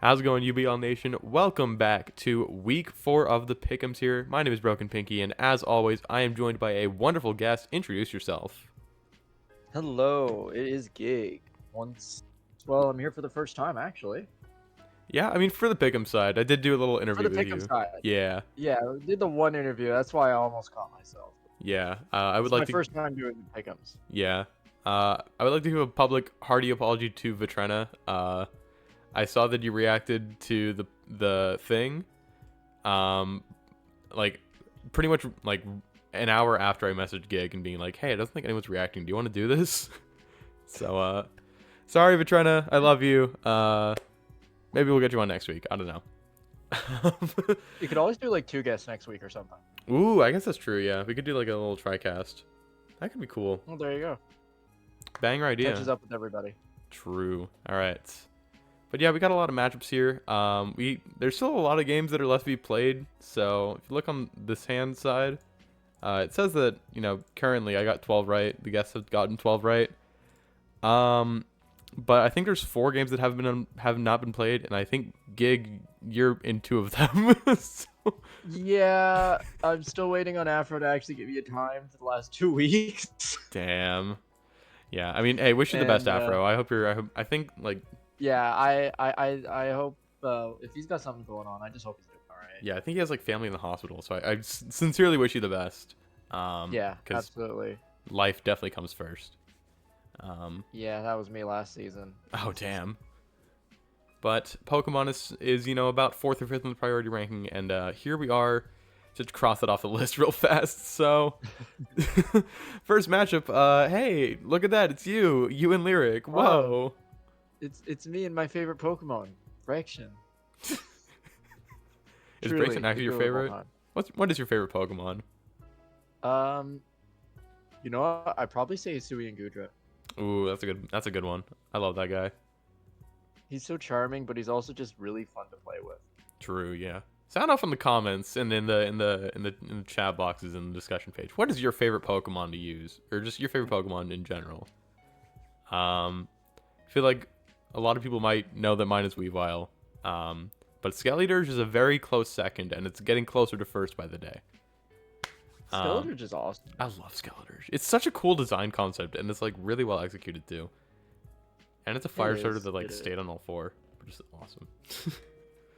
How's it going, UBL Nation? Welcome back to week 4 of the Pickems here. My name is Broken Pinky, and as always, I am joined by a wonderful guest. Introduce yourself. Hello, it is Gig. Well, I'm here for the first time, actually. Yeah, I mean, for the Pickems side, I did do a little interview For the with Pick'em you. side. Yeah, Yeah, I did the one interview. That's why I almost caught myself. yeah. I would It's like my to. first time doing the Pick'ems. Yeah. I would like to give a public hearty apology to Vatrena. I saw that you reacted to the thing. Like pretty much like an hour after I messaged Gig and being like, "Hey, I don't think anyone's reacting. Do you want to do this?" So, sorry, Vatrena. I love you. Maybe we'll get you on next week. I don't know. You could always do like 2 guests next week or something. Ooh, I guess that's true. Yeah, we could do like a little TriCast. That could be cool. Well, there you go. Banger idea. Catches up with everybody. True. All right. But yeah, we got a lot of matchups here. There's still a lot of games that are left to be played. So if you look on this hand side, it says that currently I got 12 right. The guests have gotten 12 right. But I think there's 4 games that have not been played, and I think Gig, you're in 2 of them. So... Yeah, I'm still waiting on Afro to actually give me a time for the last 2 weeks. Damn. Yeah, I mean, hey, wish you the best, Afro. I think like. Yeah, I hope if he's got something going on, I just hope he's doing all right. Yeah, I think he has like family in the hospital, so I sincerely wish you the best. Yeah, absolutely. Life definitely comes first. Yeah, that was me last season. Oh damn. But Pokemon is about 4th or 5th in the priority ranking, and here we are. Just cross it off the list real fast. So, first matchup. Hey, look at that! It's you and Lyric. Whoa. It's me and my favorite Pokemon, Fraction. Is Fraction actually your favorite? What is your favorite Pokemon? You know what? I'd probably say Hisui and Gudra. Ooh, that's a good one. I love that guy. He's so charming, but he's also just really fun to play with. True, yeah. Sound off in the comments and in the chat boxes in the discussion page. What is your favorite Pokemon to use, or just your favorite Pokemon in general? I feel like a lot of people might know that mine is Weavile, but Skeledirge is a very close second, and it's getting closer to first by the day. Skeledirge is awesome. I love Skeledirge. It's such a cool design concept, and it's like really well executed too. And it's a fire starter that like stayed on all 4, which is awesome.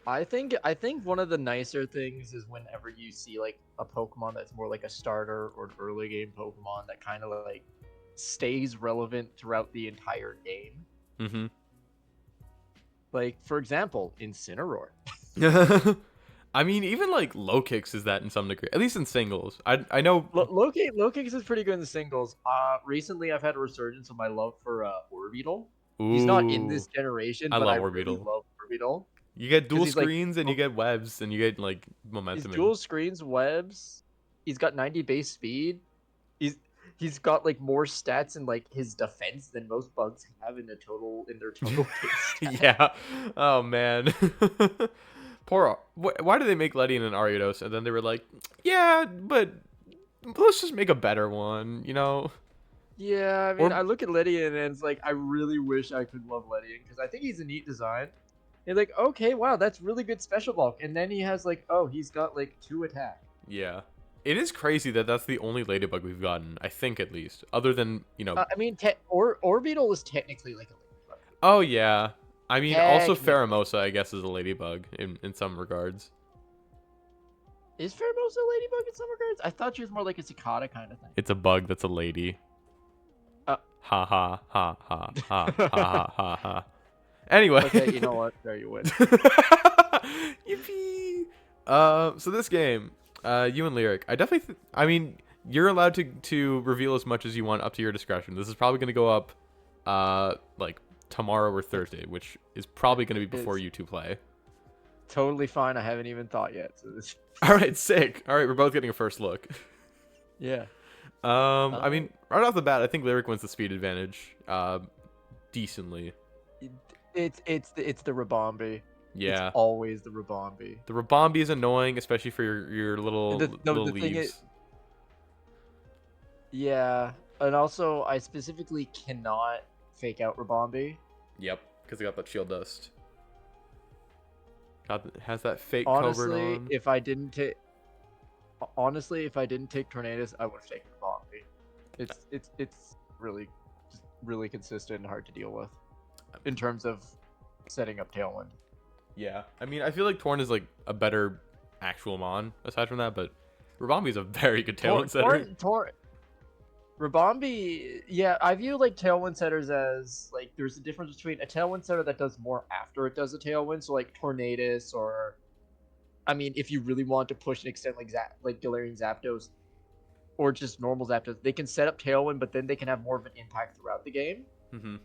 I think one of the nicer things is whenever you see like a Pokemon that's more like a starter or an early game Pokemon that kind of like stays relevant throughout the entire game. Mm-hmm. Like for example, Incineroar. I mean, even like low kicks is that in some degree, at least in singles. I know low kicks is pretty good in the singles. Recently I've had a resurgence of my love for Orbeetle. Ooh, he's not in this generation, but I really love Orbeetle. You get dual screens and you get webs and you get like momentum. He's dual screens, webs. He's got 90 base speed. He's got like more stats in like his defense than most bugs have in their total base. Yeah. Oh man. Poor. Why did they make Ledian and Ariados and then they were like, yeah, but let's just make a better one, Yeah, I mean, I look at Ledian and it's like I really wish I could love Ledian because I think he's a neat design. And like, okay, wow, that's really good special bulk. And then he has like, he's got like 2 attack. Yeah. It is crazy that that's the only Ladybug we've gotten, I think at least, other than, I mean, Orbeetle is technically like a Ladybug. Oh, yeah. I mean, also Pheromosa, I guess, is a Ladybug in some regards. Is Pheromosa a Ladybug in some regards? I thought she was more like a cicada kind of thing. It's a bug that's a lady. Ha ha ha ha ha ha ha ha ha. Anyway. Okay, you know what? There you win. Yippee! So this game, you and Lyric, I mean, you're allowed to reveal as much as you want up to your discretion. This is probably going to go up, like tomorrow or Thursday, which is probably going to be before you 2 play. Totally fine. I haven't even thought yet. So All right, sick. All right, we're both getting a first look. Yeah. I mean, right off the bat, I think Lyric wins the speed advantage, decently. It's the Rabombi. Yeah. It's always the Rabombi. The Rabombi is annoying, especially for your little leaves. Yeah, and also I specifically cannot fake out Rabombi. Yep, because they got that shield dust. Has that fake covert Honestly, on. if I didn't take Tornadus, I would have taken Bombi. It's really just really consistent and hard to deal with in terms of setting up Tailwind. Yeah, I mean, I feel like Torn is like a better actual mon aside from that, but Rabambi is a very good Tailwind setter. Rabambi, yeah, I view like Tailwind setters as like there's a difference between a Tailwind setter that does more after it does a Tailwind, so like Tornadus, or I mean, if you really want to push and extend like Galarian Zapdos or just normal Zapdos, they can set up Tailwind, but then they can have more of an impact throughout the game. Mm-hmm.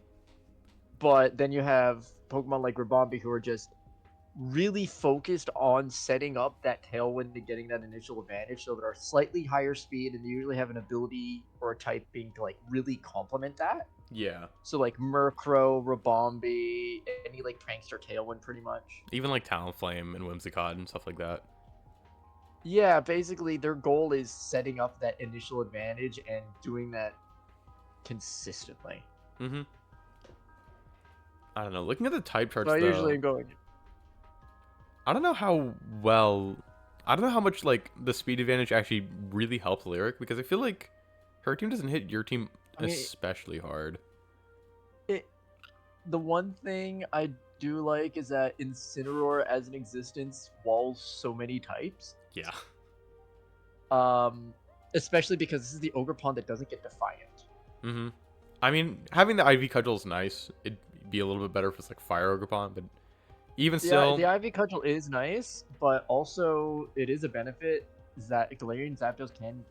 But then you have Pokemon like Rabambi who are just really focused on setting up that Tailwind and getting that initial advantage, so they're slightly higher speed and they usually have an ability or a typing to like really complement that. Yeah. So like Murkrow, Rabambi, any like Prankster Tailwind pretty much. Even like Talonflame and Whimsicott and stuff like that. Yeah, basically their goal is setting up that initial advantage and doing that consistently. Mm-hmm. I don't know. Looking at the type charts, So I though, usually go. I don't know how much like the speed advantage actually really helps Lyric, because I feel like her team doesn't hit your team especially hard. The one thing I do like is that Incineroar as an existence walls so many types. Yeah. Especially because this is the Ogerpon that doesn't get Defiant. Mm-hmm. I mean, having the IV Cudgel is nice. It'd be a little bit better if it's like Fire Ogerpon, but even still, the IV Cudgel is nice, but also it is a benefit that Galarian Zapdos can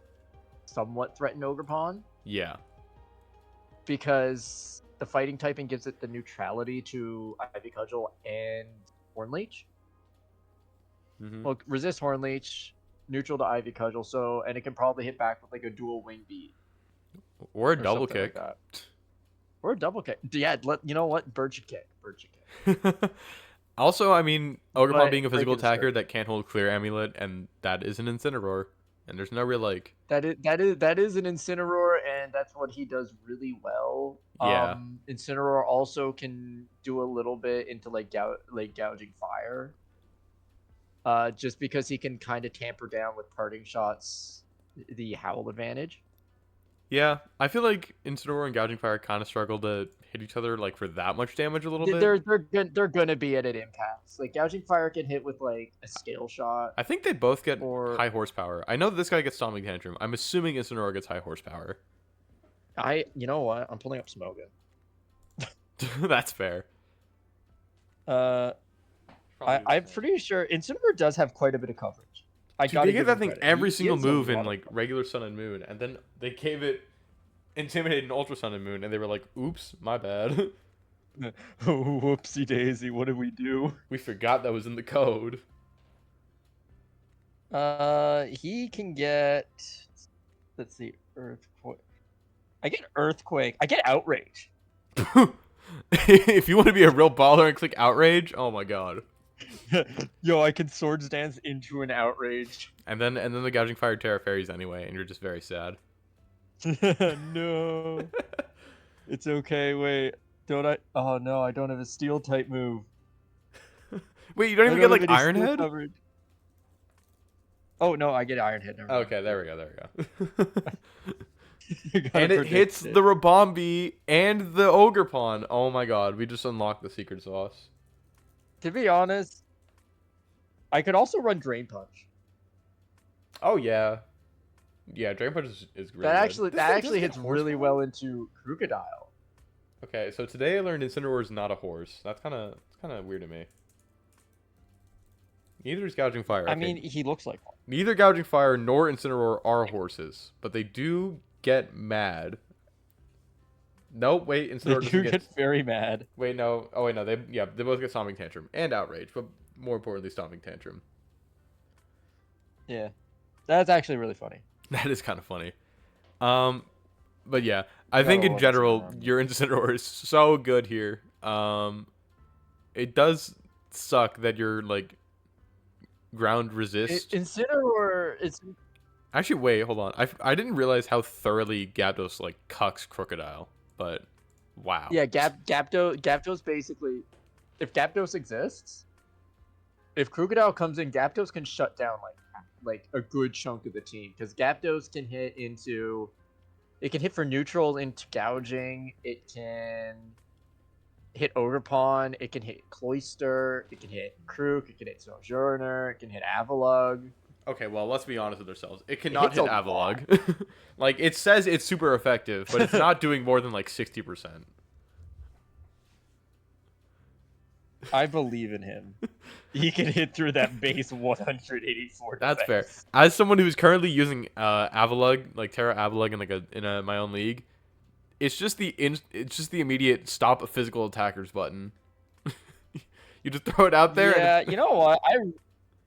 somewhat threaten Ogerpon. Yeah. Because the fighting typing gives it the neutrality to IV Cudgel and Hornleech. Mm-hmm. Well, resist Hornleech, neutral to IV Cudgel, so and it can probably hit back with like a dual wing beat. Or a double kick. Like or a double kick. Yeah, you know what? Bird should kick. Also, I mean, Ogerpon being a physical attacker start. that can't hold Clear Amulet, and that is an Incineroar, and there's no real like. That is an Incineroar, and that's what he does really well. Yeah. Incineroar also can do a little bit into like gouging fire. Just because he can kind of tamper down with parting shots the Howl advantage. Yeah, I feel like Incineroar and Gouging Fire kind of struggle to hit each other like for that much damage a little bit. They're gonna be at an impasse. Like Gouging Fire can hit with like a scale shot. I think they both get high horsepower. I know that this guy gets Stomping Tantrum. I'm assuming Incineroar gets high horsepower. You know what? I'm pulling up Smogon. That's fair. I'm pretty sure Incineroar does have quite a bit of coverage. They gave that thing every single move in like regular Sun and Moon, and then they gave it Intimidate in Ultra Sun and Moon, and they were like, "Oops, my bad." Oh, whoopsie daisy! What did we do? We forgot that was in the code. He can get. Let's see, Earthquake. I get Earthquake. I get Outrage. If you want to be a real baller and click Outrage, oh my god. Yo, I can Swords Dance into an Outrage. And then the Gouging Fire Terra Fairies anyway, and you're just very sad. No. It's okay, wait. Don't I? Oh no, I don't have a Steel type move. Wait, you don't even get like Iron Head? Coverage. Oh no, I get Iron Head. Okay, there we go. And it hits the Rabambi and the Ogerpon. Oh my god, we just unlocked the secret sauce. To be honest, I could also run Drain Punch. Oh yeah. Yeah, Drain Punch is great. That actually hits really well into Crocodile. Okay, so today I learned Incineroar is not a horse. That's kind of weird to me. Neither is Gouging Fire. I mean, he looks like one. Neither Gouging Fire nor Incineroar are horses, but they do get mad. Nope, wait, Incineroar doesn't get very mad. Wait, no. Oh wait, no. They both get Stomping Tantrum and Outrage, but more importantly, Stomping Tantrum. Yeah, that's actually really funny. That is kind of funny. But yeah, I think in general, your Incineroar is so good here. It does suck that you're like ground resist. Incineroar is. Actually, wait, hold on. I didn't realize how thoroughly Gyarados like cucks Crocodile, but wow. Yeah, Gyarados basically, if Gyarados exists, if Crocodile comes in, Gapdos can shut down like a good chunk of the team because Gapdos can hit into. It can hit for neutral into gouging. It can hit Ogerpon. It can hit Cloyster. It can hit Krook. It can hit Sojourner. It can hit Avalugg. Okay, well, let's be honest with ourselves. It It cannot hits a hit lot. Avalugg. Like, it says it's super effective, but it's not doing more than, like, 60%. I believe in him. He can hit through that base 184. That's fair. As someone who's currently using Avalugg, like Terra Avalugg in my own league, it's just the immediate stop a physical attackers button. You just throw it out there. Yeah, And you know what?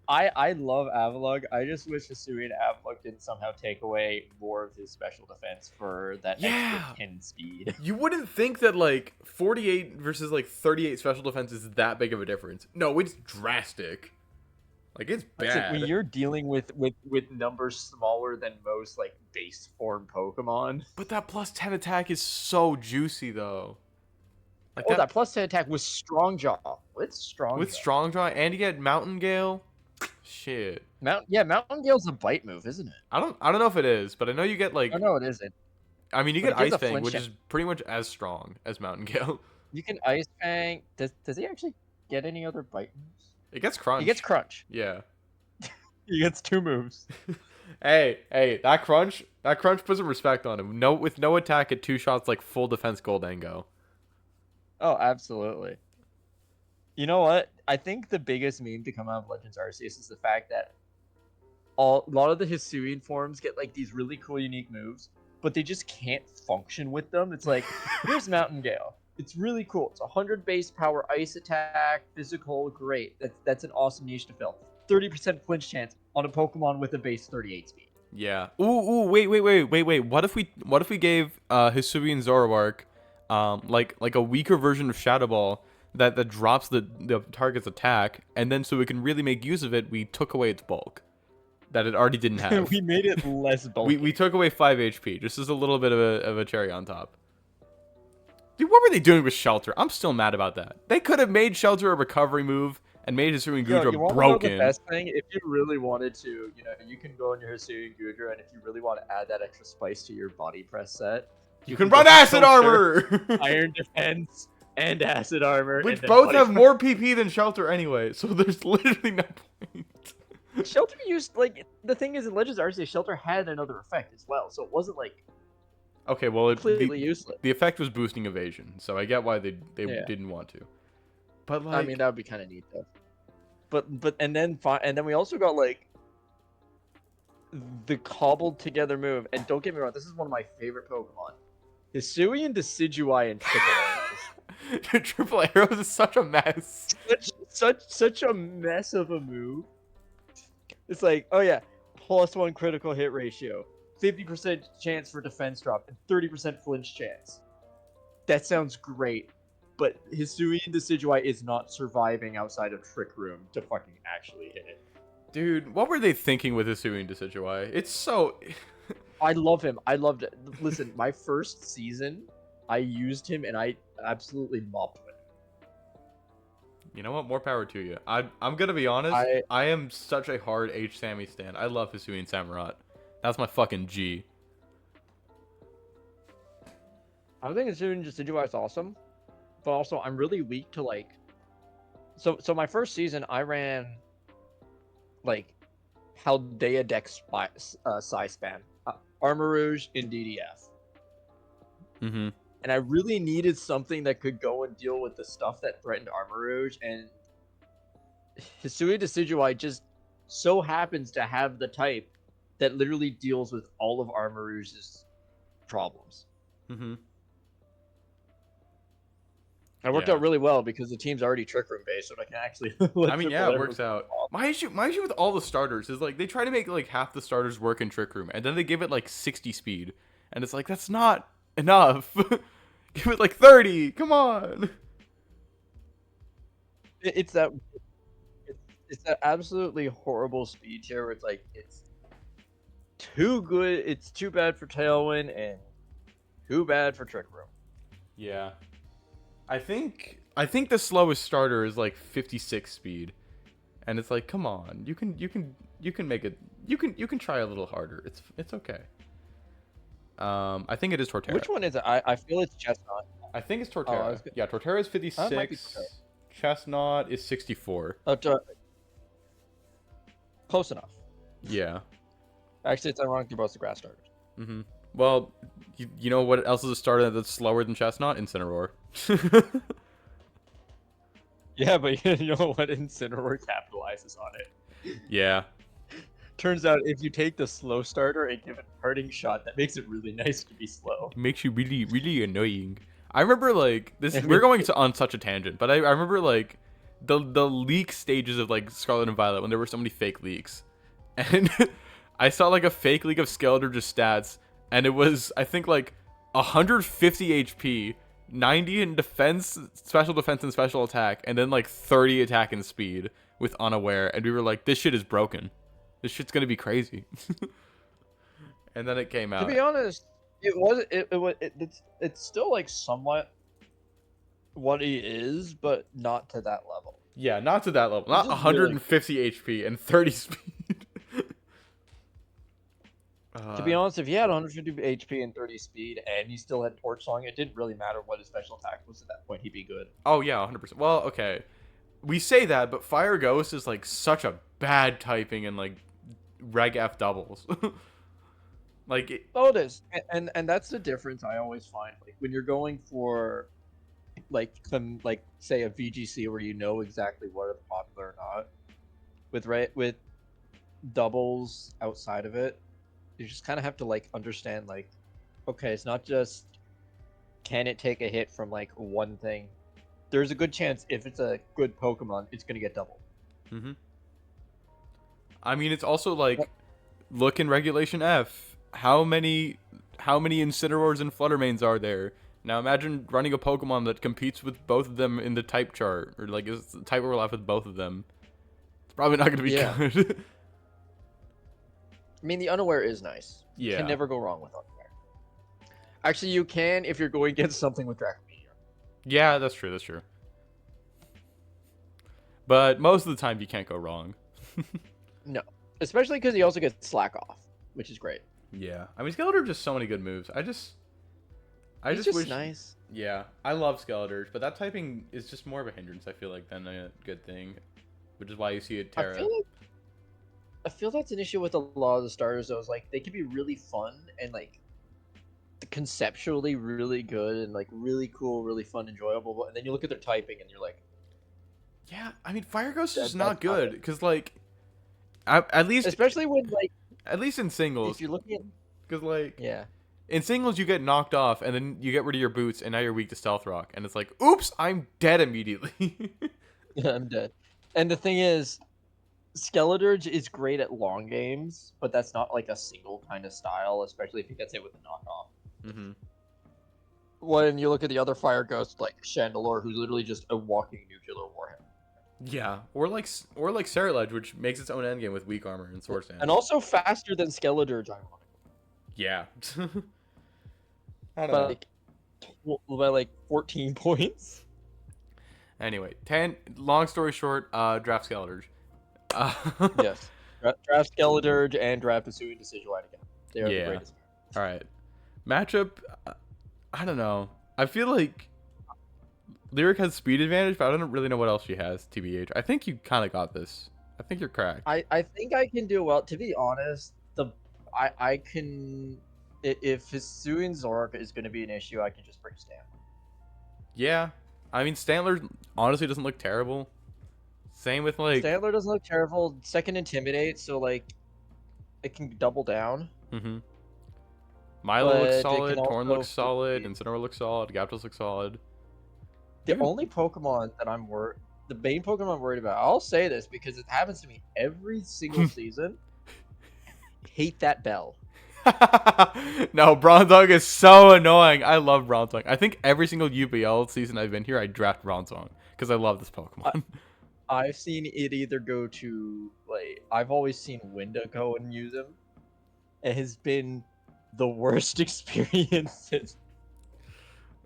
I love Avalugg. I just wish Hisuian Avalugg didn't somehow take away more of his special defense for that extra 10 speed. you wouldn't think that like 48 versus like 38 special defense is that big of a difference. No, it's drastic. Like it's bad. When you're dealing with numbers smaller than most like base form Pokemon. But that plus 10 attack is so juicy though. Like That plus 10 attack with Strong Jaw. With Strong Jaw, and you get Mountain Gale. Shit. Mountain Gale's a bite move, isn't it? I don't know if it is, but I know you get like. Oh no, it isn't. I mean, you But get it gives Ice a Fang, which flinch is pretty much as strong as Mountain Gale. You can Ice Fang. Does he actually get any other bite moves? It gets Crunch. He gets Crunch. Yeah. He gets 2 moves. Hey, that crunch puts some respect on him. With no attack at 2 shots, like full defense Goldango. Oh, absolutely. You know what? I think the biggest meme to come out of Legends Arceus is the fact that a lot of the Hisuian forms get like these really cool, unique moves, but they just can't function with them. It's like, here's Mountain Gale. It's really cool. It's 100 base power, ice attack, physical, great. That's an awesome niche to fill. 30% flinch chance on a Pokemon with a base 38 speed. Yeah. Ooh, wait. What if we gave Hisuian Zoroark like a weaker version of Shadow Ball that drops the target's attack, and then so we can really make use of it, we took away its bulk that it already didn't have. We made it less bulky. we took away 5 HP, just as a little bit of a cherry on top. Dude, what were they doing with Shelter? I'm still mad about that. They could have made Shelter a recovery move and made Hisuian Goodra you want broken. To know the best thing? If you really wanted to, you can go on your Hisuian Goodra, and if you really want to add that extra spice to your body press set, you can run Acid Armor! Iron Defense, and Acid Armor. Which both have more PP than Shelter anyway, so there's literally no point. Shelter used, like, the thing is in Legends Arceus, Shelter had another effect as well, so it wasn't, like, okay, well, completely useless. The effect was boosting evasion, so I get why they didn't want to. But, like... I mean, that would be kind of neat, though. And then we also got, like, the cobbled together move, and don't get me wrong, this is one of my favorite Pokemon. Hisuian Decidueye and Triple Arrows. Triple Arrows is such a mess. Such a mess of a move. It's like, oh yeah, +1 critical hit ratio, 50% chance for defense drop, and 30% flinch chance. That sounds great, but Hisuian Decidueye is not surviving outside of Trick Room to fucking actually hit it. Dude, what were they thinking with Hisuian Decidueye? It's so... I love him. I loved it. Listen, my first season, I used him and I absolutely mopped with him. You know what? More power to you. I'm gonna be honest. I am such a hard H Sammy stan. I love Hisuian Samurott. That's my fucking G. I think Hisuian Decidueye is awesome, but also I'm really weak to like. So my first season, I ran like Paldea Dex size spam. Armarouge in DDF. Mm-hmm. And I really needed something that could go and deal with the stuff that threatened Armarouge, and Hisuian Decidueye just so happens to have the type that literally deals with all of Armarouge's problems. Mm-hmm. It worked out really well because the team's already Trick Room based, so I can actually. I mean, yeah, it works out. My issue with all the starters is like they try to make like half the starters work in Trick Room, and then they give it like 60 speed, and it's like that's not enough. Give it like 30. Come on. It's that absolutely horrible speed tier where it's like it's too good, it's too bad for Tailwind, and too bad for Trick Room. Yeah. I think the slowest starter is like 56 speed, And it's like, come on, you can make it, you can try a little harder. It's okay. I think it is Torterra. Which one is it? I feel it's Chestnut. I think it's Oh, Torterra. Yeah, Torterra is it might be 56. Chestnut is 64. Close enough. Yeah. Actually, it's ironic they're both the grass starters. Mm-hmm. Well, you know what else is a starter that's slower than Chestnut? Incineroar. Yeah, but you know what? Incineroar capitalizes on it. Yeah. Turns out if you take the slow starter and give it a parting shot, that makes it really nice to be slow. It makes you really, really annoying. I remember like this. We're going on such a tangent, but I remember like the leak stages of like Scarlet and Violet when there were so many fake leaks, and I saw like a fake leak of Skeletor's stats, and it was I think like 150 HP, 90 in defense, special defense, and special attack, and then like 30 attack and speed with Unaware, and we were like, this shit is broken. This shit's gonna be crazy. And then it came out. To be honest, it's still like somewhat what he is, but not to that level. Yeah, not to that level. Not 150 HP and 30 speed. To be honest, if he had 150 HP and 30 speed, and he still had Torch Song, it didn't really matter what his special attack was at that point. He'd be good. Oh yeah, 100%. Well, okay, we say that, but Fire Ghost is like such a bad typing in like Reg F doubles. Like it is, and that's the difference I always find. Like when you're going for like say a VGC where you know exactly what are popular or not, with doubles outside of it, you just kind of have to like understand like, okay, it's not just can it take a hit from like one thing. There's a good chance if it's a good Pokemon, it's gonna get doubled. Mm-hmm. I mean, it's also like, look in Regulation F. How many Incineroars and Fluttermanes are there? Now imagine running a Pokemon that competes with both of them in the type chart, or like is type overlap with both of them. It's probably not going to be good. I mean, the Unaware is nice. Yeah. You can never go wrong with Unaware. Actually, you can if you're going against something with Draco Meteor. Yeah, that's true. That's true. But most of the time, you can't go wrong. No, especially because he also gets Slack Off, which is great. Yeah, I mean, Skeletor just so many good moves. I just wish. Nice. Yeah, I love Skeletor, but that typing is just more of a hindrance. I feel like than a good thing, which is why you see it Terra. I feel that's an issue with a lot of the starters. Though, is like they can be really fun and like conceptually really good and like really cool, really fun, enjoyable. And then you look at their typing and you're like, yeah, I mean, Fire Ghost is not good because like, at least especially when like. At least in singles. If you're looking at... Because, like... Yeah. In singles, you get knocked off, and then you get rid of your boots, and now you're weak to Stealth Rock. And it's like, oops, I'm dead immediately. Yeah, I'm dead. And the thing is, Skeletor is great at long games, but that's not, like, a single kind of style, especially if he gets hit with a knockoff. Mm-hmm. When you look at the other Fire Ghosts, like Chandelure, who's literally just a walking nuclear warhead. Yeah, or like Ceruledge, which makes its own endgame with weak armor and Sword Stance. And also faster than Skeletor, ironically. Yeah. I don't know. By like 14 points. Anyway, long story short, draft Skeletor. Yes. Draft Skeletor and draft Hisui Decidueye again. They are the greatest. Alright. Matchup, I don't know. I feel like Lyric has speed advantage, but I don't really know what else she has, TBH. I think you kind of got this. I think you're correct. I think I can do well. To be honest, I can... If Hisui and Zoroark is going to be an issue, I can just bring Stan. Yeah. I mean, Stantler honestly doesn't look terrible. Same with, like... Stantler doesn't look terrible. Second Intimidate, so, like, it can double down. Mm-hmm. Milo looks solid, Torn looks solid, Incineroar looks solid, Gyarados looks solid. The only Pokemon that I'm worried... The main Pokemon I'm worried about... I'll say this because it happens to me every single season. Hate that bell. No, Bronzong is so annoying. I love Bronzong. I think every single UBL season I've been here, I draft Bronzong because I love this Pokemon. I've seen it either go to... like I've always seen Winda go and use him. It has been the worst experiences.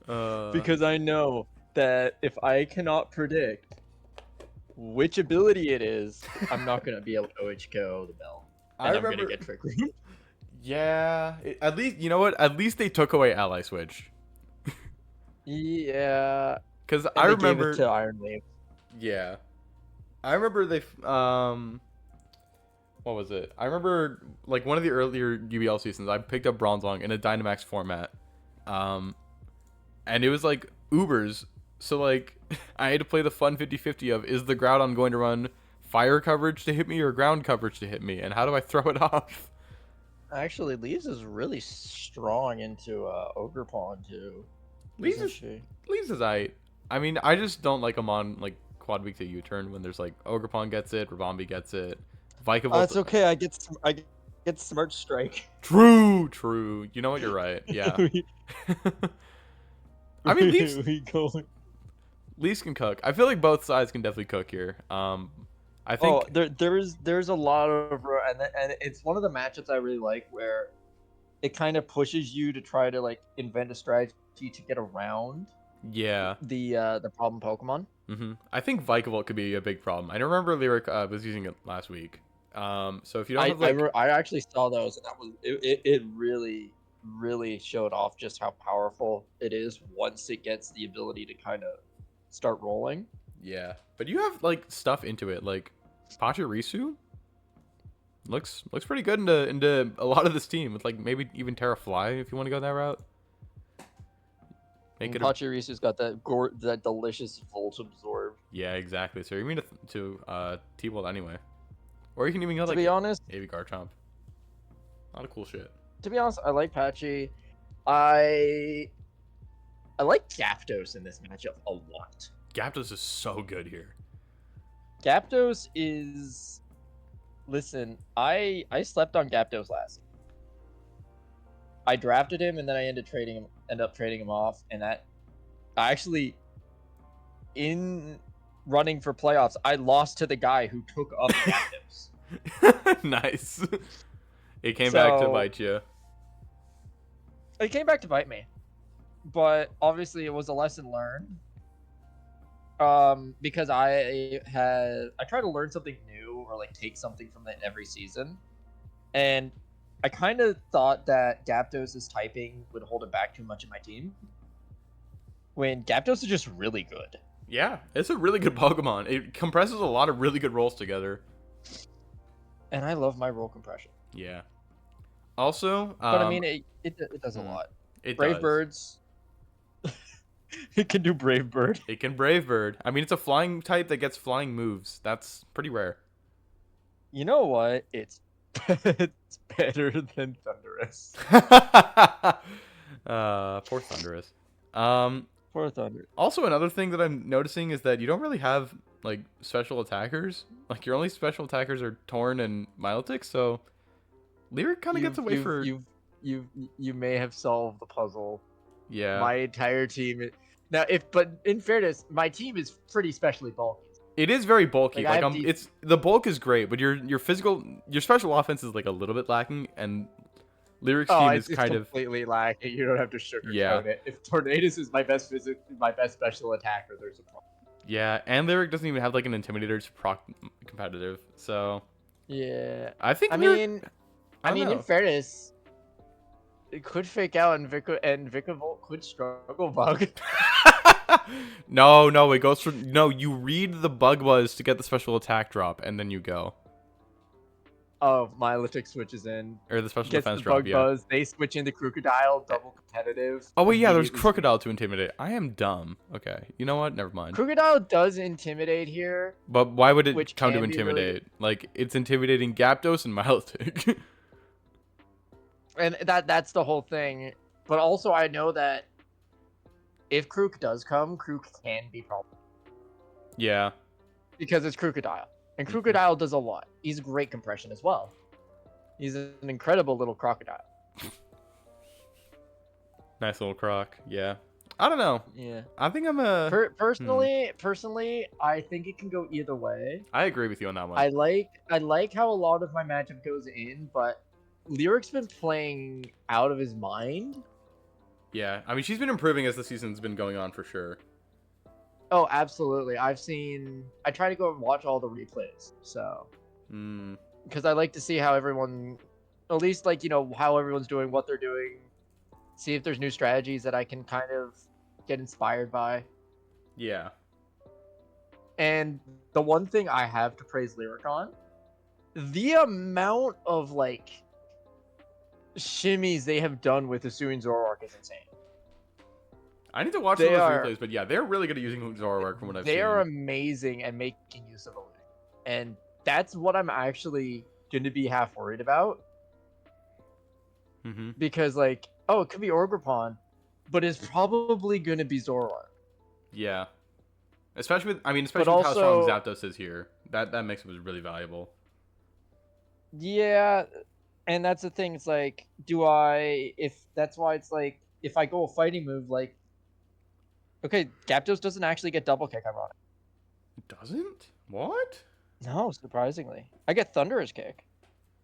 Because I know that if I cannot predict which ability it is, I'm not gonna be able to OHKO the bell, and I'm gonna get triggered. Yeah, at least you know what? At least they took away ally switch. Yeah, Because and I they gave it remember. to Iron Wave. Yeah, I remember they. What was it? I remember like one of the earlier UBL seasons. I picked up Bronzong in a Dynamax format, and it was like Ubers. So like I had to play the fun 50-50 of is the Groudon going to run fire coverage to hit me or ground coverage to hit me, and how do I throw it off? Actually, Leaves is really strong into Ogre Pond too. Leaves Isn't is she? Leaves is I mean, I just don't like him on like quad week to U-turn when there's like Ogerpon gets it, Ravambi gets it, Vikavolt. It's okay. I get Smart Strike. True. You know what? You're right. Yeah. I mean, Leafs can cook. I feel like both sides can definitely cook here. I think. there's a lot of and it's one of the matchups I really like where it kind of pushes you to try to like invent a strategy to get around Yeah. the problem Pokemon. I think Vikavolt could be a big problem. I remember Lyric was using it last week. So if you don't have like, I actually saw those, and that was it really showed off just how powerful it is once it gets the ability to kind of start rolling. yeah, but you have like stuff into it, like Pachirisu looks pretty good into a lot of this team with like maybe even Terrafly if you want to go that route. Make it. Pachirisu's got that delicious Volt Absorb. Yeah, exactly. So you're going to T-Bolt anyway. Or you can even go like, to be honest, AV Garchomp. A lot of cool shit. To be honest, I like Patchy. I like Gyapdos in this matchup a lot. Gyapdos is so good here. Gyapdos is... Listen, I slept on Gyapdos last. I drafted him, and then I ended up trading him off, and that... I actually... In running for playoffs, I lost to the guy who took up Gyapdos. Nice. It came back to bite you. It came back to bite me. But obviously it was a lesson learned. Because I try to learn something new or like take something from it every season. And I kind of thought that Gyapdos' typing would hold it back too much in my team. When Gyapdos is just really good. Yeah, it's a really good Pokemon. It compresses a lot of really good rolls together. And I love my roll compression. Yeah. Also, but I mean, it does a lot. Brave Birds. It can do Brave Bird. It can Brave Bird. I mean, it's a flying type that gets flying moves. That's pretty rare. You know what? It's better than Thundurus. Poor Thundurus. Poor Thunder. Also, another thing that I'm noticing is that you don't really have like special attackers. Like your only special attackers are Torn and Milotic, so Lyric kind of gets away for you may have solved the puzzle. Yeah. My entire team now but in fairness, my team is pretty specially bulky. It is very bulky. Like it's the bulk is great, but your special offense is like a little bit lacking, and Lyric's team is kind of completely lacking. You don't have to sugarcoat it. If Tornadus is my best special attacker, there's a problem. Yeah, and Lyric doesn't even have like an Intimidator to proc competitive, so yeah. I think in fairness, it could fake out, and Vikavolt could struggle bug. No, it goes for you read the bug buzz to get the special attack drop, and then you go. Oh, Milotic switches in. Or the special Gets defense the drop, bug buzz. They switch into Crocodile, double competitive. Oh wait, yeah, there's Crocodile to intimidate. I am dumb. Okay, you know what? Never mind. Crocodile does intimidate here. But why would it come to intimidate? Really... Like, it's intimidating Gyapdos and Milotic. And that's the whole thing. But also, I know that if Crook does come, Crook can be problematic. Yeah. Because it's Crocodile. And Crocodile does a lot. He's a great compression as well. He's an incredible little crocodile. Nice little croc. Yeah. I don't know. Yeah. I think I'm a... Personally, I think it can go either way. I agree with you on that one. I like how a lot of my matchup goes in, but Lyric's been playing out of his mind. Yeah. I mean, she's been improving as the season's been going on for sure. Oh, absolutely. I try to go and watch all the replays. So, because I like to see how everyone, at least like, how everyone's doing, what they're doing, see if there's new strategies that I can kind of get inspired by. Yeah. And the one thing I have to praise Lyric on, the amount of like shimmies they have done with Asuin Zoroark is insane. I need to watch those replays, but yeah, they're really good at using Zoroark from what I've seen. They are amazing at making use of eluding. And that's what I'm actually going to be half worried about. Because, like, it could be Ogerpon, but it's probably going to be Zoroark. Yeah. Especially with how strong Zapdos is here. That makes it really valuable. Yeah, and that's the thing. It's like, that's why it's like, if I go a fighting move, like, okay, Zapdos doesn't actually get double kick, ironic. It doesn't? What? No, surprisingly. I get Thunderous kick.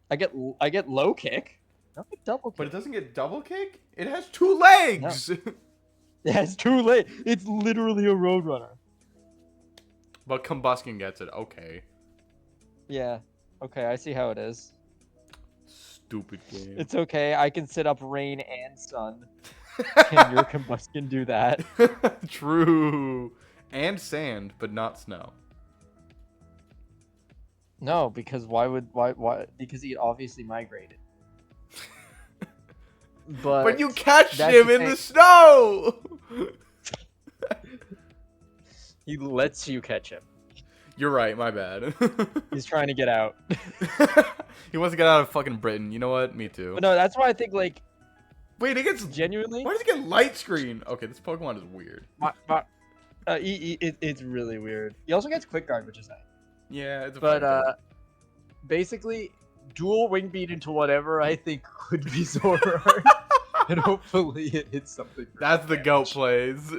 I get low kick. I don't get double kick. But it doesn't get double kick? It has 2 legs! No. It has 2 legs. It's literally a Roadrunner. But Combustion gets it. Okay. Yeah. Okay, I see how it is. Stupid game. It's okay. I can sit up rain and sun. Can your Combustion do that? True. And sand, but not snow. No, because why? Because he obviously migrated. But you catch him in the snow! He lets you catch him. You're right, my bad. He's trying to get out. He wants to get out of fucking Britain. You know what? Me too. But no, that's why I think, like... Wait, it gets... Genuinely? Why does it get light screen? Okay, this Pokemon is weird. It's really weird. He also gets Quick Guard, which is nice. Yeah, it's a But, basically, dual Wing Beat into whatever I think could be Zoroark. And hopefully it hits something. That's the GOAT plays.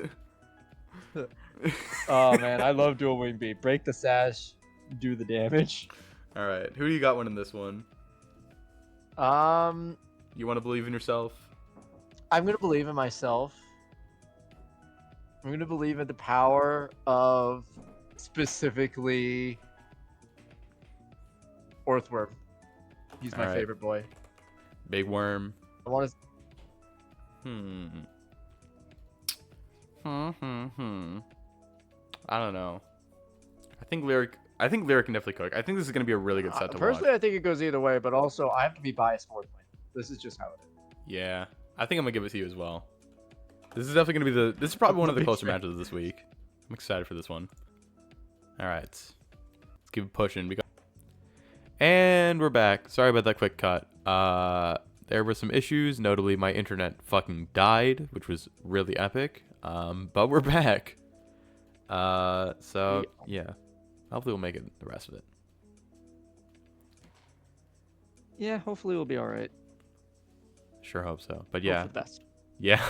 Oh man, I love dual Wing Beat. Break the sash, do the damage. All right, who do you got winning this one? You want to believe in yourself? I'm gonna believe in myself. I'm gonna believe in the power of specifically Orthworm. He's my favorite boy. Big Worm. I want to. I don't know. I think Lyric can definitely cook. I think this is gonna be a really good set to watch. Personally, I think it goes either way, but also I have to be biased for it. This is just how it is. Yeah, I think I'm gonna give it to you as well. This is definitely gonna be this is probably one of the closer matches of this week. I'm excited for this one. All right, let's keep it pushing. And we're back. Sorry about that quick cut. There were some issues, notably my internet fucking died, which was really epic. But we're back. So yeah, hopefully we'll make it the rest of it. Yeah, hopefully we'll be all right. Sure hope so. But yeah, hope for the best. Yeah.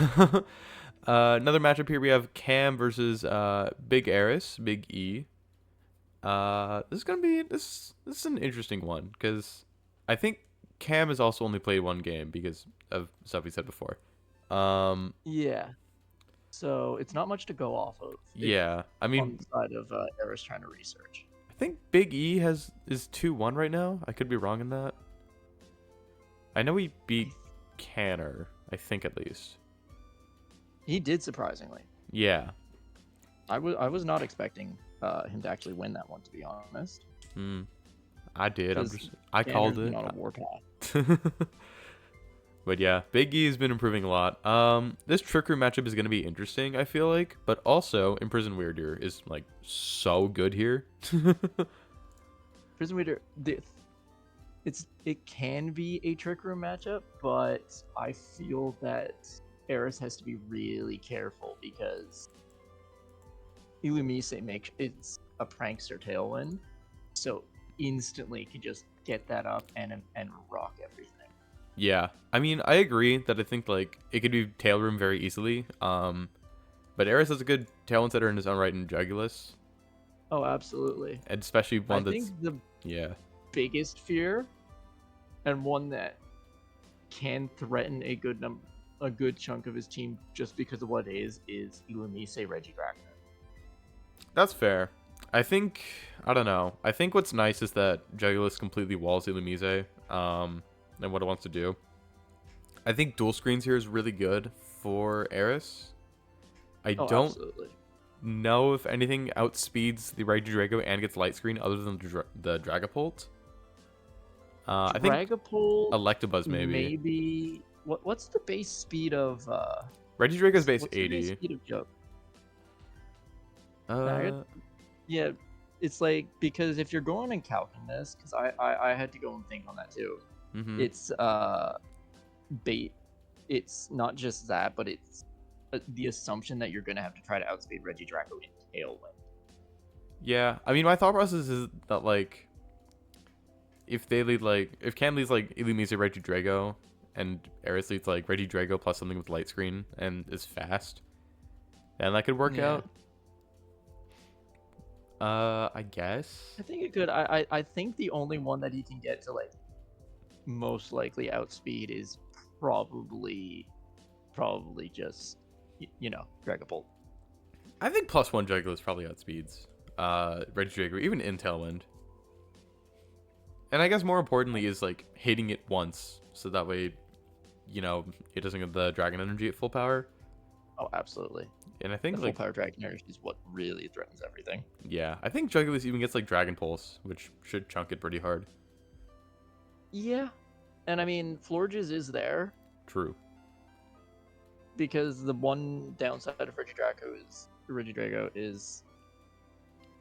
Another matchup here. We have Cam versus Big Eris, Big E. This is gonna be this is an interesting one because I think Cam has also only played one game because of stuff we said before. Yeah. So it's not much to go off of. Yeah, I mean, on the side of Eris trying to research. I think Big E is 2-1 right now. I could be wrong in that. I know he beat Cannor, I think at least. He did, surprisingly. Yeah. I was not expecting him to actually win that one, to be honest. I did. I called it. On a warpath. But yeah, Big E has been improving a lot. This Trick Room matchup is going to be interesting, I feel like. But also, Imprison Weirder is, like, so good here. Imprison Weirder, it can be a Trick Room matchup, but I feel that Eris has to be really careful because Illumise it's a Prankster Tailwind, so instantly can just get that up and rock everything. Yeah, I mean, I agree that I think, like, it could be Tail Room very easily. But Eris has a good Tailwind setter in his own right in Jugulus. Oh, absolutely. And especially one I think the biggest fear, and one that can threaten a good chunk of his team just because of what it is Illumise Regidractor. That's fair. I don't know. I think what's nice is that Jugulis completely walls Illumise, and what it wants to do. I think dual screens here is really good for Eris. I don't Absolutely. know if anything outspeeds the Regidrago and gets light screen other than the Dragapult. I think Dragapult, Electabuzz maybe. Maybe. What's the base speed of? Regidrago's base what's the base 80. speed of Jug? Uh, Yeah, it's like because if you're going and calculating this, because I had to go and think on that too. mhm. It's bait. It's not just that, but it's the assumption that you're gonna have to try to outspeed Regidrago in Tailwind. Yeah, I mean, my thought process is that, like, if they lead, like, if Cam leads, like, Illumise Regidrago, and Eris leads, like, Regidrago plus something with light screen, and is fast, then that could work out. I guess. I think it could. I think the only one that he can get to, like, most likely outspeed is probably just, Dragapult. I think +1 Jugulis probably outspeeds Regidrago, even in Tailwind. And I guess more importantly is, like, hitting it once, so that way, it doesn't get the Dragon Energy at full power. Oh, absolutely. And I think, the like, full power Dragon Energy is what really threatens everything. yeah, I think Jugulis even gets, like, Dragon Pulse, which should chunk it pretty hard. Yeah. And I mean, Florges is there. True. Because the one downside of Regidrago is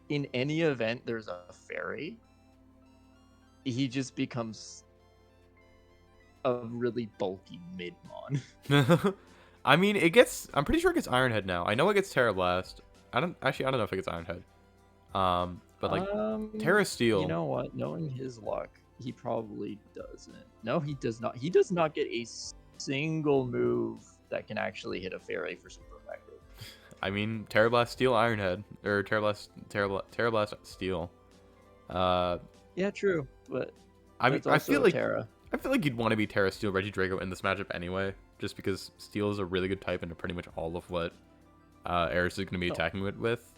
in any event there's a fairy, he just becomes a really bulky midmon. I mean, I'm pretty sure it gets Iron Head now. I know it gets Terra Blast. I don't know if it gets Iron Head. But, like, Terra Steel. You know what? Knowing his luck, he probably doesn't. No, he does not. He does not get a single move that can actually hit a fairy for super effective. I mean, Terra Blast Steel Iron Head, or Terra Blast Steel. Yeah, true, but I mean, I feel like Terra. you'd want to be Terra Steel Regidrago in this matchup anyway, just because Steel is a really good type into pretty much all of what Eris is going to be attacking with.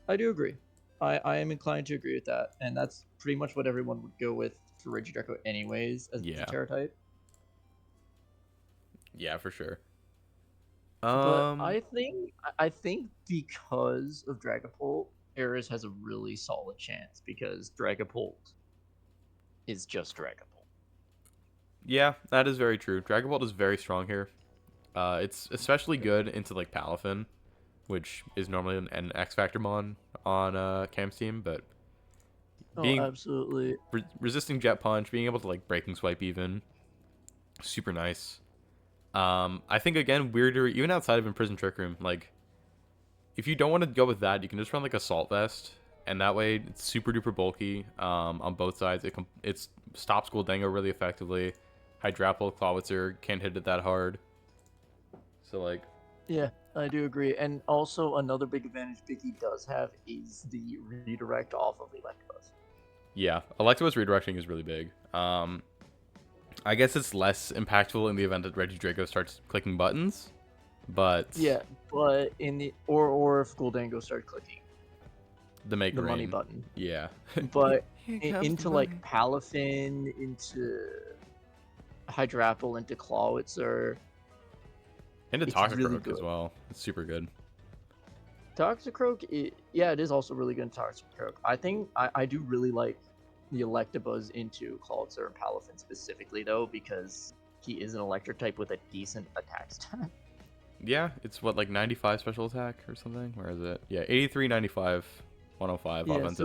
I do agree. I am inclined to agree with that, and that's pretty much what everyone would go with for Regidrago anyways, as the Terra type. Yeah, for sure. But I think because of Dragapult, Eris has a really solid chance because Dragapult is just Dragapult. Yeah, that is very true. Dragapult is very strong here. It's especially good into, like, Palafin, which is normally an X Factor mon on Cam's team, but absolutely resisting Jet Punch, being able to, like, Breaking Swipe even, super nice. I think, again, weirder, even outside of Imprisoned Trick Room, like, if you don't want to go with that, you can just run, like, Assault Vest, and that way it's super duper bulky on both sides. It stops Gholdengo really effectively. Hydrapple, Clawitzer can't hit it that hard. So, like... Yeah, I do agree. And also, another big advantage Biggie does have is the redirect off of Electabuzz. Yeah, Electabuzz redirecting is really big. I guess it's less impactful in the event that Regidrago starts clicking buttons, but... Yeah, but in the... Or if Gholdengo starts clicking. The money button. Yeah. But into, like, Palafin, into Hydrapple, into Clawitzer... Into Toxicroak really as well. It's super good. Toxicroak, it is also really good in Toxicroak. I think I do really like the Electabuzz into Clawitzer and Palafin specifically, though, because he is an electric type with a decent attack stat. Yeah, it's what, like 95 special attack or something? Where is it? Yeah, 83, 95, 105 offenses.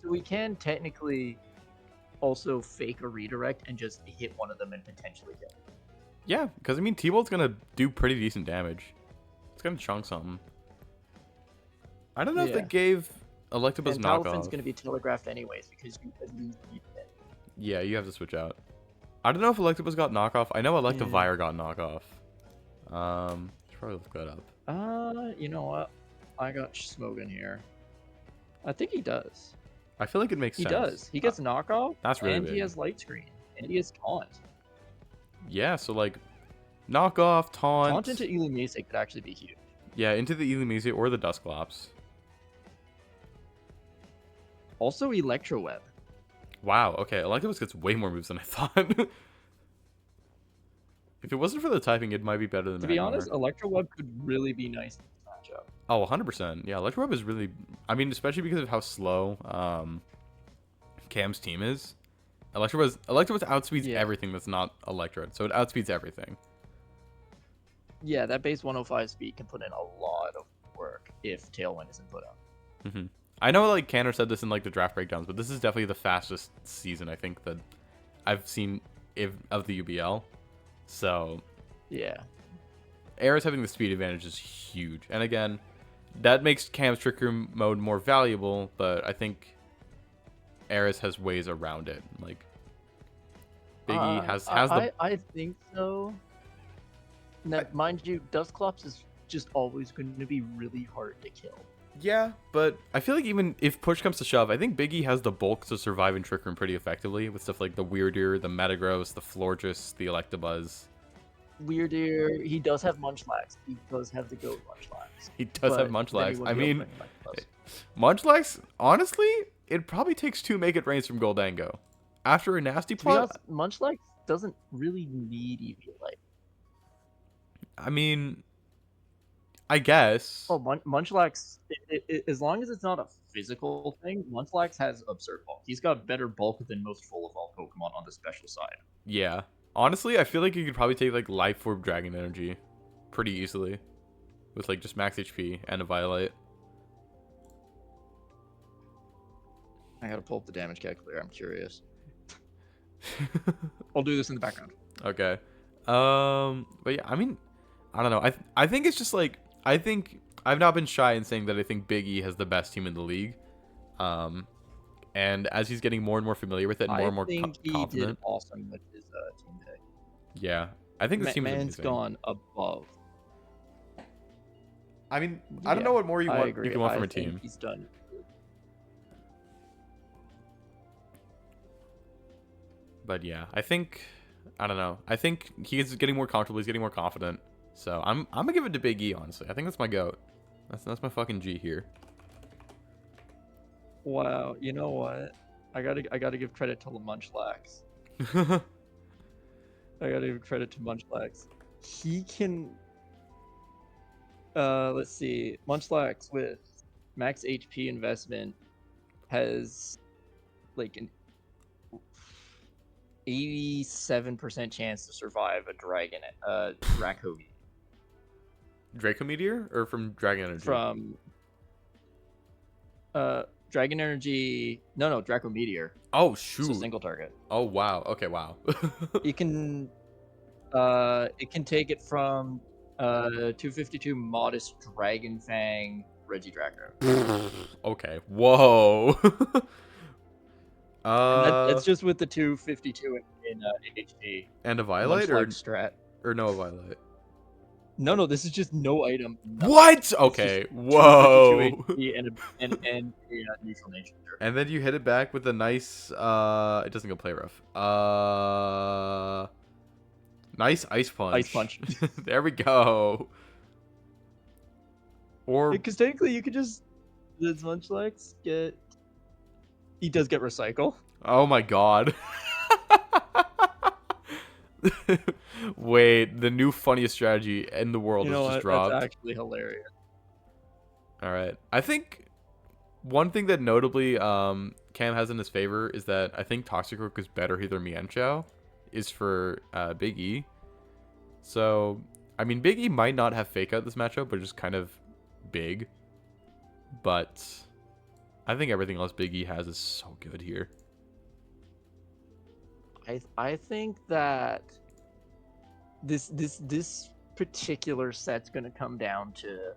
So we can technically also fake a redirect and just hit one of them and potentially kill. Yeah, because, I mean, T-Bolt's going to do pretty decent damage. It's going to chunk something. I don't know if they gave Electabuzz and knockoff. Palafin's going to be telegraphed anyways because you at least need it. Yeah, you have to switch out. I don't know if Electabuzz got knockoff. I know Electivire got knockoff. Should probably look that up. You know what? I got Smogon here. I think he does. I feel like it makes sense. He does. He gets knockoff. That's really and big. He has light screen. And he has taunt. Yeah, so, like, knockoff, taunt. Taunt into Illumise could actually be huge. Yeah, into the Illumise or the Dusclops. Also, Electro Web. Wow, okay. Electabuzz gets way more moves than I thought. If it wasn't for the typing, it might be better than To be Magmar. honest, Electro Web could really be nice in this matchup. Oh, 100%. Yeah, Electroweb is really... I mean, especially because of how slow Cam's team is. Electroweb outspeeds everything that's not Electrode, so it outspeeds everything. Yeah, that base 105 speed can put in a lot of work if Tailwind isn't put up. I know, like, Cannor said this in, like, the draft breakdowns, but this is definitely the fastest season, I think, that I've seen of the UBL. So... yeah. Ares having the speed advantage is huge. And again, that makes Cam's Trick Room mode more valuable, but I think Ares has ways around it. Like, Biggie has the... I think so. Now, mind you, Dusclops is just always going to be really hard to kill. Yeah, but I feel like even if push comes to shove, I think Biggie has the bulk to survive in Trick Room pretty effectively with stuff like the Weirdeer, the Metagross, the Florges, the Electabuzz. Weirdeer, he does have Munchlax. He does have the Goat Munchlax. He does have Munchlax. I mean, Munchlax, honestly, it probably takes 2 Make It Rains from Goldango. After a nasty plot... Munchlax doesn't really need EV Light. I mean, I guess. Oh, Munchlax, as long as it's not a physical thing, Munchlax has absurd bulk. He's got better bulk than most full evolved Pokemon on the special side. Yeah. Honestly, I feel like you could probably take, like, Life Orb Dragon Energy pretty easily. With, like, just max HP and a Violet. I gotta pull up the damage calculator. I'm curious. I'll do this in the background. Okay. But yeah, I mean, I don't know. I think it's just, like, I think I've not been shy in saying that I think Big E has the best team in the league. And as he's getting more and more familiar with it, more and more confident. He did awesome with his team pick. Yeah, I think this team Man's gone above. I mean, I don't know what more you want from a team. He's done. But yeah, I don't know. I think he's getting more comfortable. He's getting more confident. So I'm gonna give it to Big E. Honestly, I think that's my goat. That's my fucking G here. Wow, you know what? I gotta give credit to Munchlax. I gotta give credit to Munchlax. He can. Let's see. Munchlax with max HP investment has like an 87% chance to survive a Draco Meteor. Draco Meteor or from Dragon Energy? From Dragon Energy. No, Draco Meteor. Oh shoot! It's a single target. Oh wow. Okay, wow. It can take it from 252 Modest Dragon Fang Regidraco. Okay. Whoa. That's just with the 252 in HP. And a Violet or strat no Violet. No, this is just no item. Nothing. What? Okay. Whoa. And a neutral nature. And then you hit it back with a nice. It doesn't go play rough. Nice ice punch. Ice punch. There we go. Or because technically you could just does Munchlax get. He does get recycle. Oh my god. Wait, the new funniest strategy in the world is just dropped. That's actually hilarious. All right. I think one thing that notably Cam has in his favor is that I think Toxicroak is better either Mienshao is for Big E. So, I mean, Big E might not have Fake Out this matchup, but just kind of big. But I think everything else Big E has is so good here. I think that this particular set's gonna come down to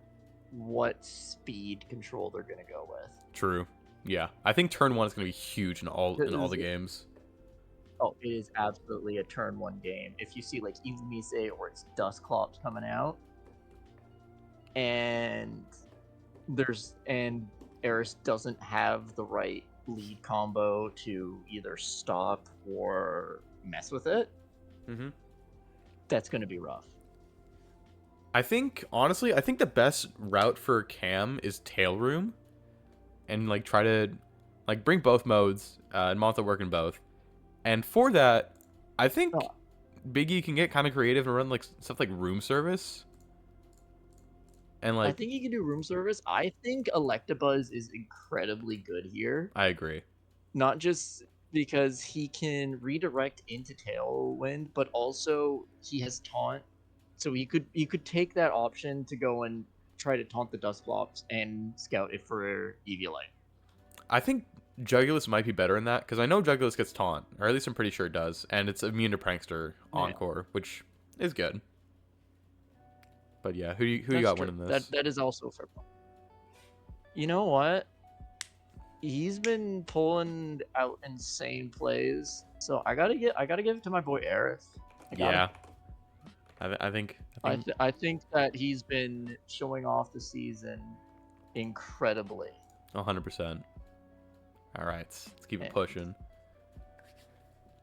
what speed control they're gonna go with. True. Yeah. I think turn 1 is gonna be huge in all the games. Oh, it is absolutely a turn 1 game. If you see like Illumise or it's Dusclops coming out, and Eris doesn't have the right lead combo to either stop or mess with it, that's going to be rough. I think honestly, I think the best route for Cam is Tail Room, and like try to like bring both modes and Monta work in both. And for that, I think Oh, Biggie can get kind of creative and run like stuff like room service and I like think you can do room service. I think Electabuzz is incredibly good here. I agree. Not just because he can redirect into Tailwind, but also he has taunt, so he could take that option to go and try to taunt the Dusclops and scout it for Eviolite. I think Jugulis might be better in that because I know Jugulis gets taunt, or at least I'm pretty sure it does, and it's immune to Prankster Yeah, Encore, which is good. But yeah, who you that's got true. winning That this? that is also a fair point. You know what? He's been pulling out insane plays, so I gotta give it to my boy Aerith. I gotta. Yeah, I think I think that he's been showing off the season incredibly. 100%. All right, let's keep it And pushing.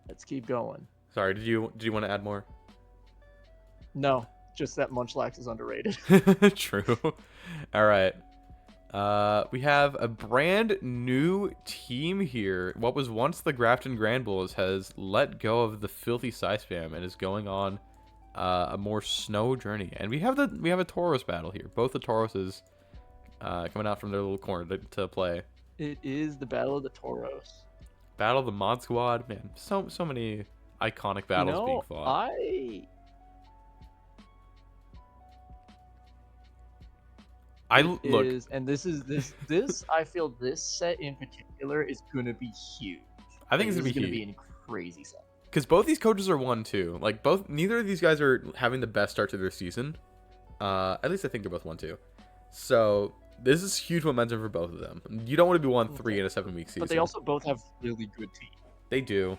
let's keep going. Sorry, did you want to add more? No, just that Munchlax is underrated. True. All right. We have a brand new team here. What was once the Grafton Granbuls has let go of the filthy Psy spam and is going on a more snow journey. And we have a Tauros battle here. Both the Tauroses coming out from their little corner to play. It is the Battle of the Tauros. Battle of the Mod Squad. Man, so many iconic You battles being know, fought. Look. and this I feel this set in particular is gonna be huge. I think Like, it's this gonna is be gonna be huge. a crazy set. Because both these coaches are 1-2. Like neither of these guys are having the best start to their season. At least I think they're both 1-2. So this is huge momentum for both of them. You don't want to be 1-3 in a 7-week season. But they also both have really good teams. They do.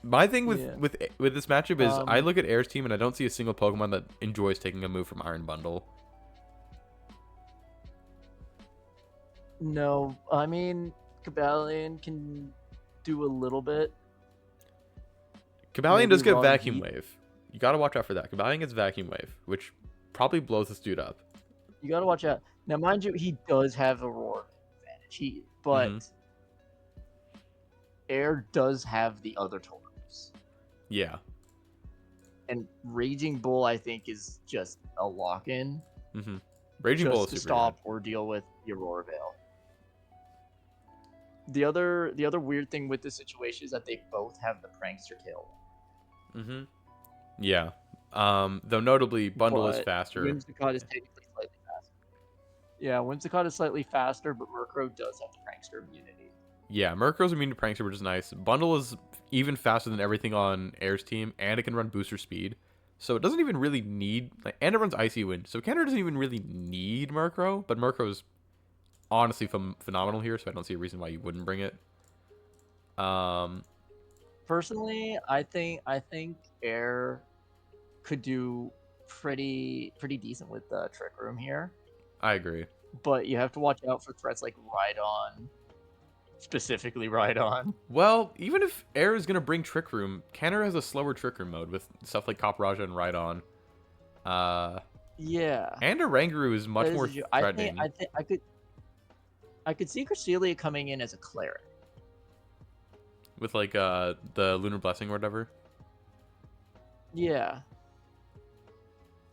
My thing with Yeah. with this matchup is I Um, look at Air's team and I don't see a single Pokemon that enjoys taking a move from Iron Bundle. No, I mean Cabalion can do a little bit. Cabalion Maybe does get Run Vacuum Heat. Wave. You gotta watch out for that. Cabalion gets Vacuum Wave, which probably blows this dude up. You gotta watch out. Now, mind you, he does have Aurora advantage. But Mhm. Air does have the other Tauros. Yeah. And Raging Bull, I think, is just a lock-in. Mm-hmm. Raging Bull Just is to super stop or deal with the Aurora Veil. The other weird thing with this situation is that they both have the Prankster tail. good. Mm-hmm. Yeah. Though notably, Bundle is But faster. Whimsicott is technically slightly faster. Yeah, Whimsicott is slightly faster, but Murkrow does have the Prankster immunity. Yeah, Murkrow's immune to Prankster, which is nice. Bundle is even faster than everything on Air's team, and it can run booster speed. So it doesn't even really need... and it runs Icy Wind. So Cannor doesn't even really need Murkrow, but Murkrow's honestly phenomenal here, so I don't see a reason why you wouldn't bring it. Personally, I think Air could do pretty decent with the Trick Room here, I agree. but you have to watch out for threats like Rhydon, specifically Rhydon. Well, even if Air is going to bring Trick Room, Cannor has a slower Trick Room mode with stuff like Copperajah and Rhydon. Yeah, And Oranguru is much that is more a ju- threatening. I could see Cresselia coming in as a cleric. With like the Lunar Blessing or whatever. Yeah,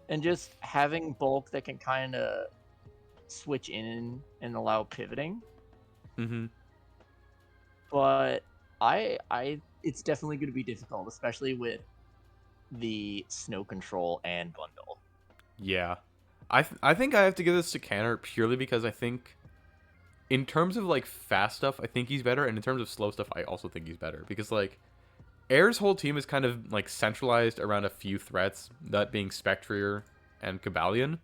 and just having bulk that can kind of switch in and allow pivoting. Mm-hmm. But it's definitely going to be difficult, especially with the snow control and bundle. Yeah. I think I have to give this to Cannor purely because I think in terms of like fast stuff, I think he's better, and in terms of slow stuff, I also think he's better. Because like Air's whole team is kind of like centralized around a few threats, that being Spectrier and Cabalion.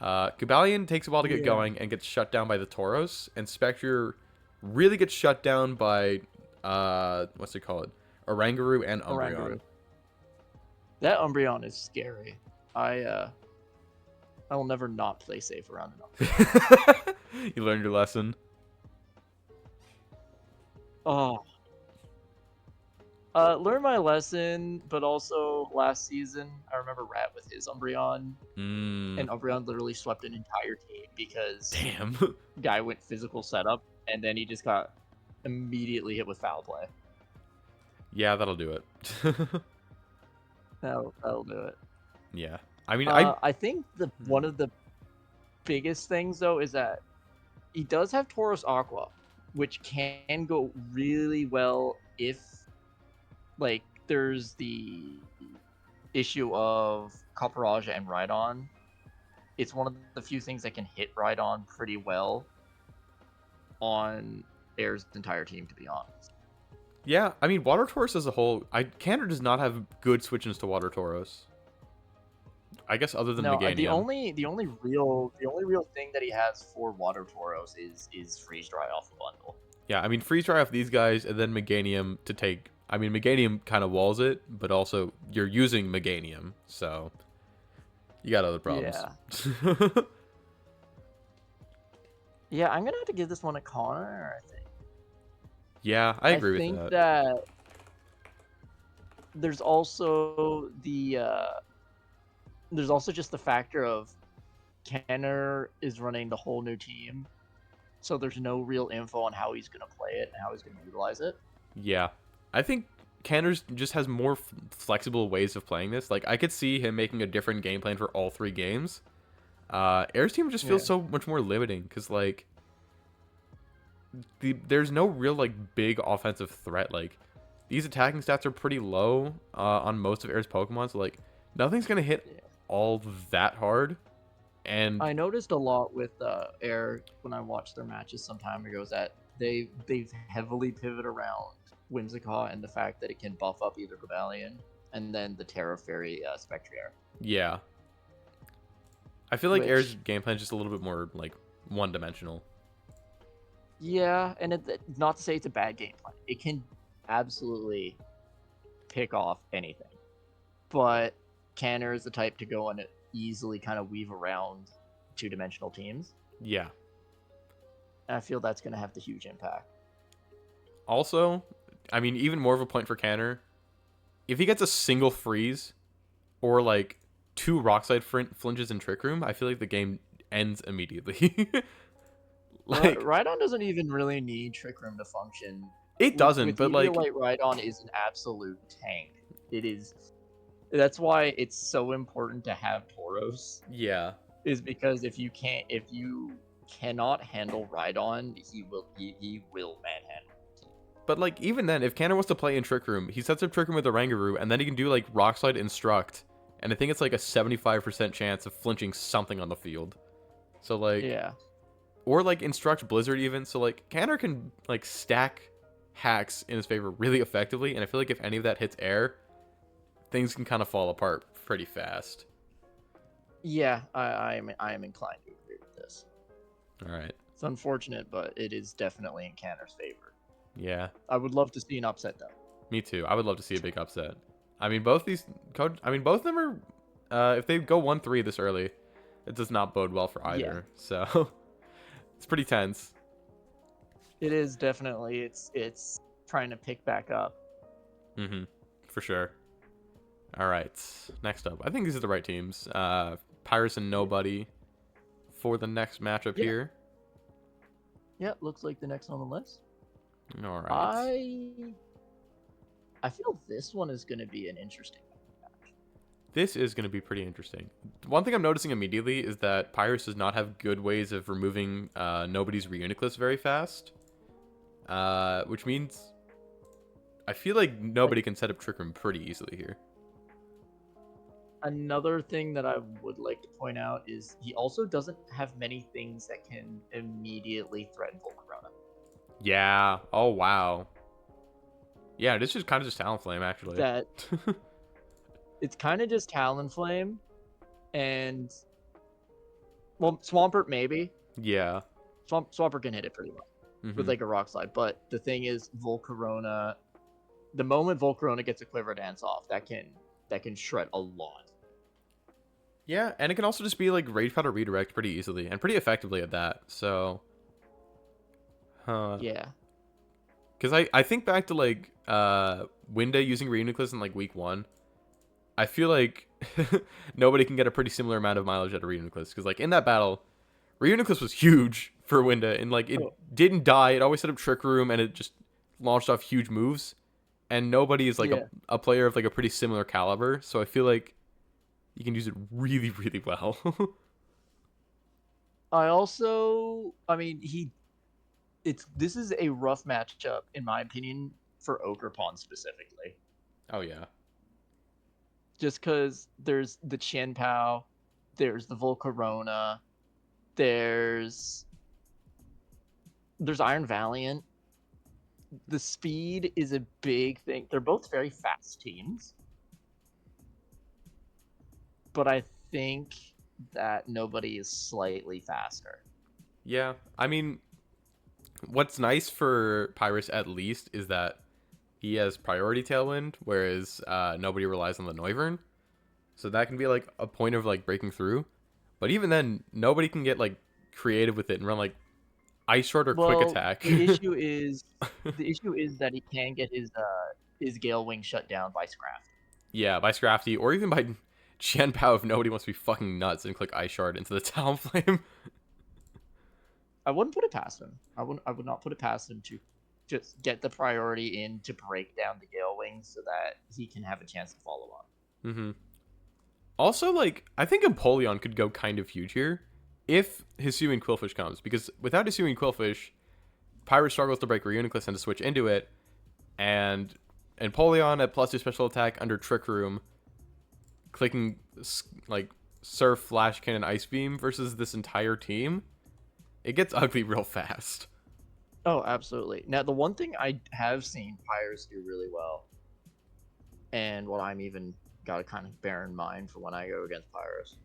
Cabalion takes a while to get going and gets shut down by the Tauros, and Spectrier really gets shut down by what's it called? Oranguru and Umbreon. Oranguru. That Umbreon is scary. I will never not play safe around an Umbreon. You learned your lesson. Oh. Learned my lesson, but also last season I remember Rat with his Umbreon, and Umbreon literally swept an entire team because Damn. guy went physical setup, and then he just got immediately hit with foul play. Yeah, that'll do it. That'll do it. Yeah. I mean, I think one of the biggest things though is that he does have Tauros Aqua, which can go really well if like there's the issue of Copperajah and Rhydon. It's one of the few things that can hit Rhydon pretty well on Air's entire team, to be honest. Yeah, I mean, Water Tauros as a whole, Cannor does not have good switch-ins to Water Tauros. I guess other than Meganium. The only real thing that he has for Water Tauros is Freeze Dry off the bundle. Yeah, I mean, Freeze Dry off these guys, and then Meganium to take... I mean, Meganium kind of walls it, but also you're using Meganium, so you got other problems. Yeah. Yeah, I'm gonna have to give this one a Connor, I think. Yeah, I agree with that. I think that there's also just the factor of Cannor is running the whole new team, so there's no real info on how he's gonna play it and how he's gonna utilize it. Yeah, I think Cannor's just has more flexible ways of playing this. Like, I could see him making a different game plan for all 3 games. Air's team just feels so much more limiting because, like, there's no real, like, big offensive threat. Like, these attacking stats are pretty low on most of Air's Pokemon, so, like, nothing's going to hit all that hard. And I noticed a lot with Air when I watched their matches some time ago is that they've heavily pivoted around Whimsicott and the fact that it can buff up either Rebellion and then the Terra Fairy Spectrier. Yeah. I feel like Air's game plan is just a little bit more, like, one-dimensional. Yeah, and not to say it's a bad game plan. It can absolutely pick off anything. But Cannor is the type to go and easily kind of weave around 2-dimensional teams. Yeah. And I feel that's going to have the huge impact. Also, I mean, even more of a point for Cannor, if he gets a single freeze or, like, 2 Rock-Slide flinches in Trick Room, I feel like the game ends immediately. Like, Rhydon doesn't even really need Trick Room to function. It doesn't, but like Rhydon is an absolute tank. It is. That's why it's so important to have Tauros. Yeah. Is because if you cannot handle Rhydon, he will manhandle. But like even then, if Cannor wants to play in Trick Room, he sets up Trick Room with the Rangaroo, and then he can do like Rock Slide Instruct, and I think it's like a 75% chance of flinching something on the field. So like yeah. Or, like, Instruct Blizzard even. So, like, Cannor can, like, stack hacks in his favor really effectively. And I feel like if any of that hits Air, things can kind of fall apart pretty fast. Yeah, I am inclined to agree with this. All right. It's unfortunate, but it is definitely in Cannor's favor. Yeah. I would love to see an upset, though. Me too. I would love to see a big upset. I mean, both of them are... if they go 1-3 this early, it does not bode well for either. Yeah. So... It's pretty tense. It is definitely. It's trying to pick back up. Mm-hmm. For sure. All right. Next up, I think these are the right teams. Pyrus and Nobody for the next matchup here. Yeah, looks like the next on the list. All right. I feel this one is going to be an interesting match. This is going to be pretty interesting. One thing I'm noticing immediately is that Pyrus does not have good ways of removing Nobody's Reuniclus very fast. Which means I feel like Nobody can set up Trick Room pretty easily here. Another thing that I would like to point out is he also doesn't have many things that can immediately threaten Volcarona. Yeah. Oh, wow. Yeah, this is kind of just Talonflame, actually. That... It's kind of just Talonflame, and well, Swampert maybe. Yeah. Swampert can hit it pretty well with like a Rock Slide. But the thing is, Volcarona. The moment Volcarona gets a Quiver Dance off, that can shred a lot. Yeah, and it can also just be like Rage Powder Redirect pretty easily and pretty effectively at that. So. Yeah. Because I think back to like Winda using Reuniclus in like week 1. I feel like nobody can get a pretty similar amount of mileage out of Reuniclus. Because like in that battle, Reuniclus was huge for Winda, and like it Oh, didn't die. It always set up Trick Room, and it just launched off huge moves. And nobody is like yeah. a player of like a pretty similar caliber. So I feel like you can use it really, really well. I mean, this is a rough matchup in my opinion for Ogerpon specifically. Oh yeah. Just because there's the Qianpao, there's the Volcarona, there's Iron Valiant. The speed is a big thing. They're both very fast teams, but I think that nobody is slightly faster. Yeah. I mean, what's nice for Pyrus at least is that he has priority tailwind, whereas nobody relies on the Noivern. So that can be like a point of like breaking through. But even then, nobody can get like creative with it and run like ice short or quick Well, attack. the issue is that he can get his Gale Wing shut down by Scraft. Yeah, by Scrafty or even by Qianpao if nobody wants to be fucking nuts and click ice shard into the Talonflame. I wouldn't put it past him. I would not put it past him to just get the priority in to break down the Gale Wing so that he can have a chance to follow up. Mm-hmm. Also, like, I think Empoleon could go kind of huge here if Hisuian Quillfish comes, because without Hisuian Quillfish, Pyrus struggles to break Reuniclus and to switch into it, and Empoleon at +2 special attack under Trick Room, clicking, like, Surf, Flash Cannon, Ice Beam versus this entire team, it gets ugly real fast. Oh, absolutely. Now, the one thing I have seen Pyrus do really well, and what I'm even got to kind of bear in mind for when I go against Pyrus,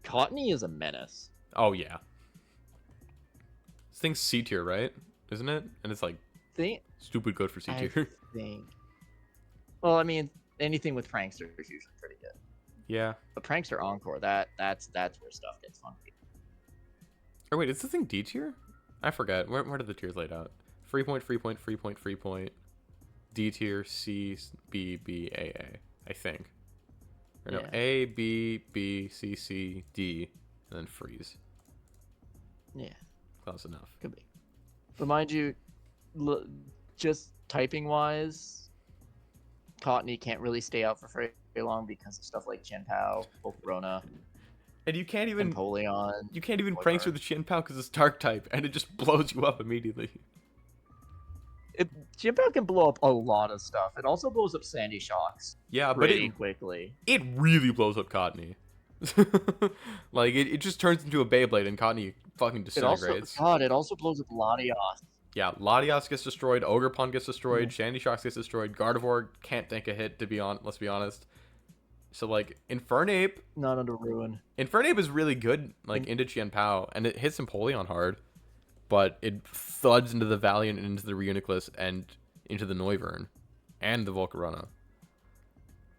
Cottony is a menace. Oh, yeah. This thing's C tier, right? Isn't it? And it's, like, Think, stupid good for C I tier. think. Well, I mean, anything with Prankster is usually pretty good. Yeah. But Prankster Encore, that's where stuff gets funky. Oh, wait, is this thing D tier? I forget. Where are the tiers laid out? Free point, free point, free point, free point. D tier, C, B, B, A, A. I think. Or no, Yeah. A, B, B, C, C, D, and then freeze. Yeah, Close enough. could be. But mind you, just typing wise, Cottony can't really stay out for very long because of stuff like Qianpao, Volcarona, And you can't even Empoleon. prank through the Qianpao because it's dark type, and it just blows you up immediately. Qianpao can blow up a lot of stuff. It also blows up Sandy Shocks Yeah, but pretty quickly. it really blows up Cottony. Like it just turns into a Beyblade and Cottony fucking disintegrates. It also blows up Latios. Yeah, Latios gets destroyed, Ogerpon gets destroyed, Sandy Shocks gets destroyed, Gardevoir can't tank a hit, let's be honest. So, like, Infernape... Not under Ruin. Infernape is really good, like, into Qianpao, and it hits Empoleon hard, but it thuds into the Valiant and into the Reuniclus and into the Noivern and the Volcarona.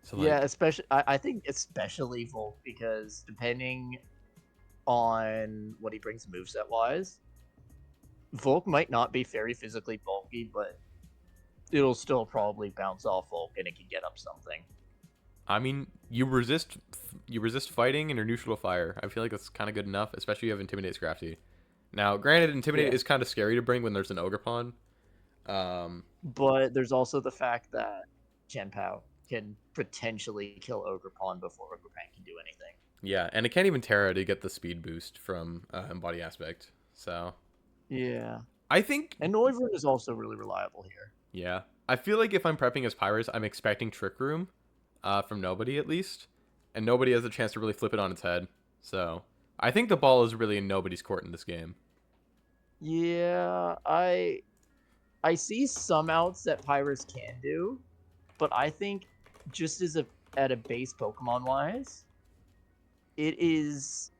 So, like, Yeah, I think especially Volk, because depending on what he brings moveset-wise, Volk might not be very physically bulky, but it'll still probably bounce off Volk and it can get up something. I mean, you resist fighting and you're neutral to fire. I feel like that's kind of good enough, especially if you have Intimidate Scrafty. Now, granted, Intimidate is kind of scary to bring when there's an Ogerpon. But there's also the fact that Qianpao can potentially kill Ogerpon before Ogerpon can do anything. Yeah, and it can't even Terra to get the speed boost from Embody Aspect. So, yeah. I think... And Noivern is also really reliable here. Yeah. I feel like if I'm prepping as Pyrus, I'm expecting Trick Room. From nobody at least, and nobody has a chance to really flip it on its head. So I think the ball is really in nobody's court in this game. Yeah, I see some outs that Pyrus can do, but I think just at a base Pokemon wise, it is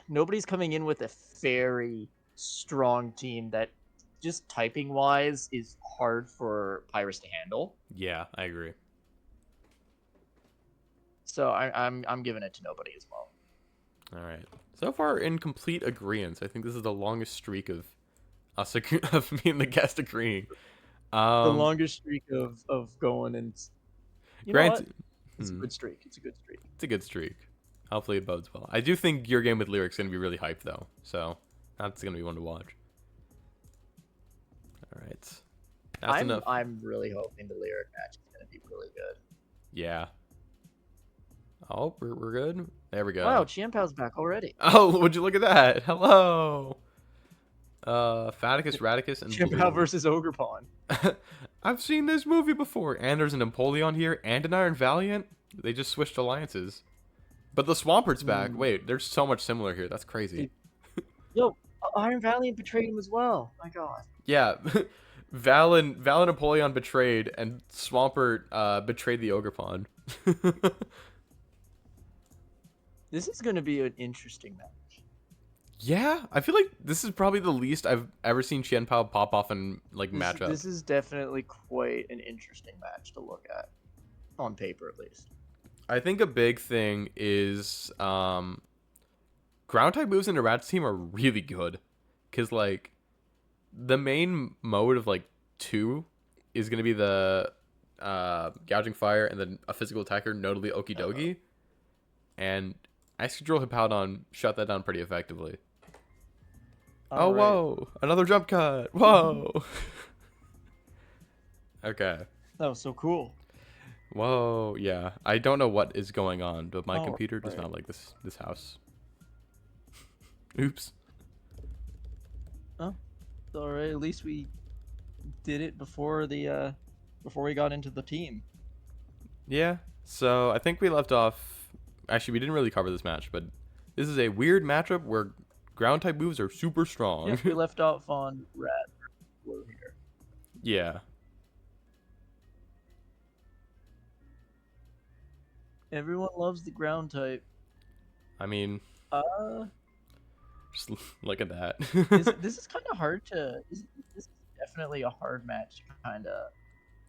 nobody's coming in with a very strong team that just typing wise is hard for Pyrus to handle. Yeah, I agree. So I'm giving it to nobody as well. All right. So far in complete agreement. I think this is the longest streak of us of me and the guest agreeing. The longest streak of going, and you know what? Granted, It's a good streak. It's a good streak. it's a good streak. Hopefully it bodes well. I do think your game with Lyric's gonna be really hyped though, so that's gonna be one to watch. All right, that's enough. I'm really hoping the Lyric match is gonna be really good. Yeah. Oh, we're good. There we go. Wow, Chiampao's back already. Oh, would you look at that? Hello. Faticus, Radicus, and Chiampao Blue. versus Ogrepon. I've seen this movie before. And there's an Empoleon here and an Iron Valiant. They just switched alliances. But the Swampert's back. Wait, there's so much similar here. That's crazy. Yo, Iron Valiant betrayed him as well. My God. Yeah. Valen Empoleon betrayed, and Swampert betrayed the Ogrepon. This is going to be an interesting match. Yeah, I feel like this is probably the least I've ever seen Qianpao pop off in like matchup. This is definitely quite an interesting match to look at, on paper at least. I think a big thing is ground type moves in the Rats team are really good, because like the main mode of like 2 is gonna be the gouging fire and then a physical attacker, notably Okidogi, and Excadrill Hippowdon shut that down pretty effectively. All right. Whoa! Another jump cut! Whoa! Okay. That was so cool. Whoa, yeah. I don't know what is going on, but my Oh, computer does right. not like this house. Oops. Oh, it's all right. At least we did it before the before we got into the team. Yeah. So I think we left off. Actually, we didn't really cover this match, but this is a weird matchup where ground type moves are super strong. Yeah, we left off on Rat Blue here. Yeah. Everyone loves the ground type. I mean, just look at that. This is kind of hard to. This is definitely a hard match to kind of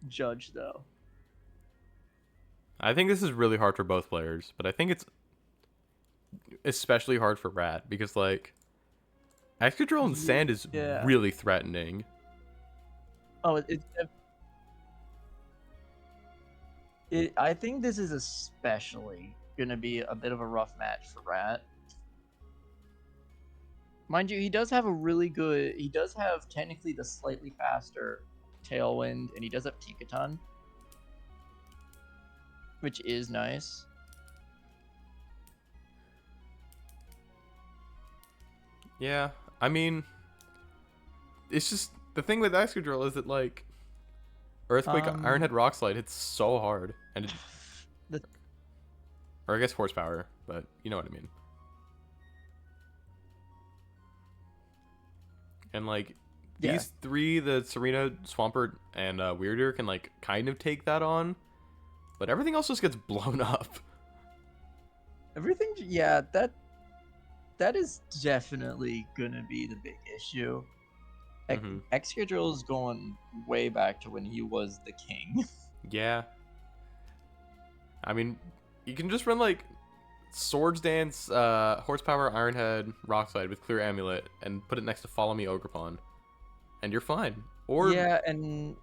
judge, though. I think this is really hard for both players, but I think it's especially hard for Rat because like Excadrill and Sand is Yeah. really threatening. Oh, I think this is especially gonna be a bit of a rough match for Rat. Mind you, he does have he does have technically the slightly faster Tailwind, and he does have Tikaton, which is nice. Yeah, I mean, it's just the thing with Excadrill is that like Earthquake, Ironhead, Rock Slide hits so hard, and or I guess horsepower, but you know what I mean. And like these three, the Serena, Swampert, and Weirder can like kind of take that on, but everything else just gets blown up. Everything, yeah, that is definitely gonna be the big issue. Excadrill is going way back to when he was the king. Yeah. I mean, you can just run like Swords Dance, Horsepower, Ironhead, Rockslide with Clear Amulet, and put it next to Follow Me Ogrepon, and you're fine. Or yeah, and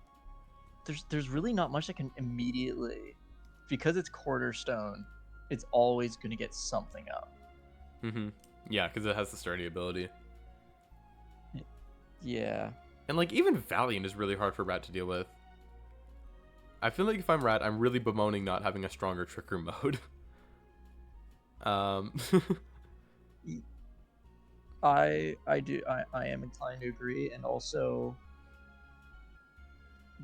there's really not much that can immediately, because it's Quarterstone, it's always gonna get something up. Yeah, because it has the sturdy ability. Yeah. And like even Valiant is really hard for Rat to deal with. I feel like if I'm Rat, I'm really bemoaning not having a stronger Trick Room mode. I am inclined to agree, and also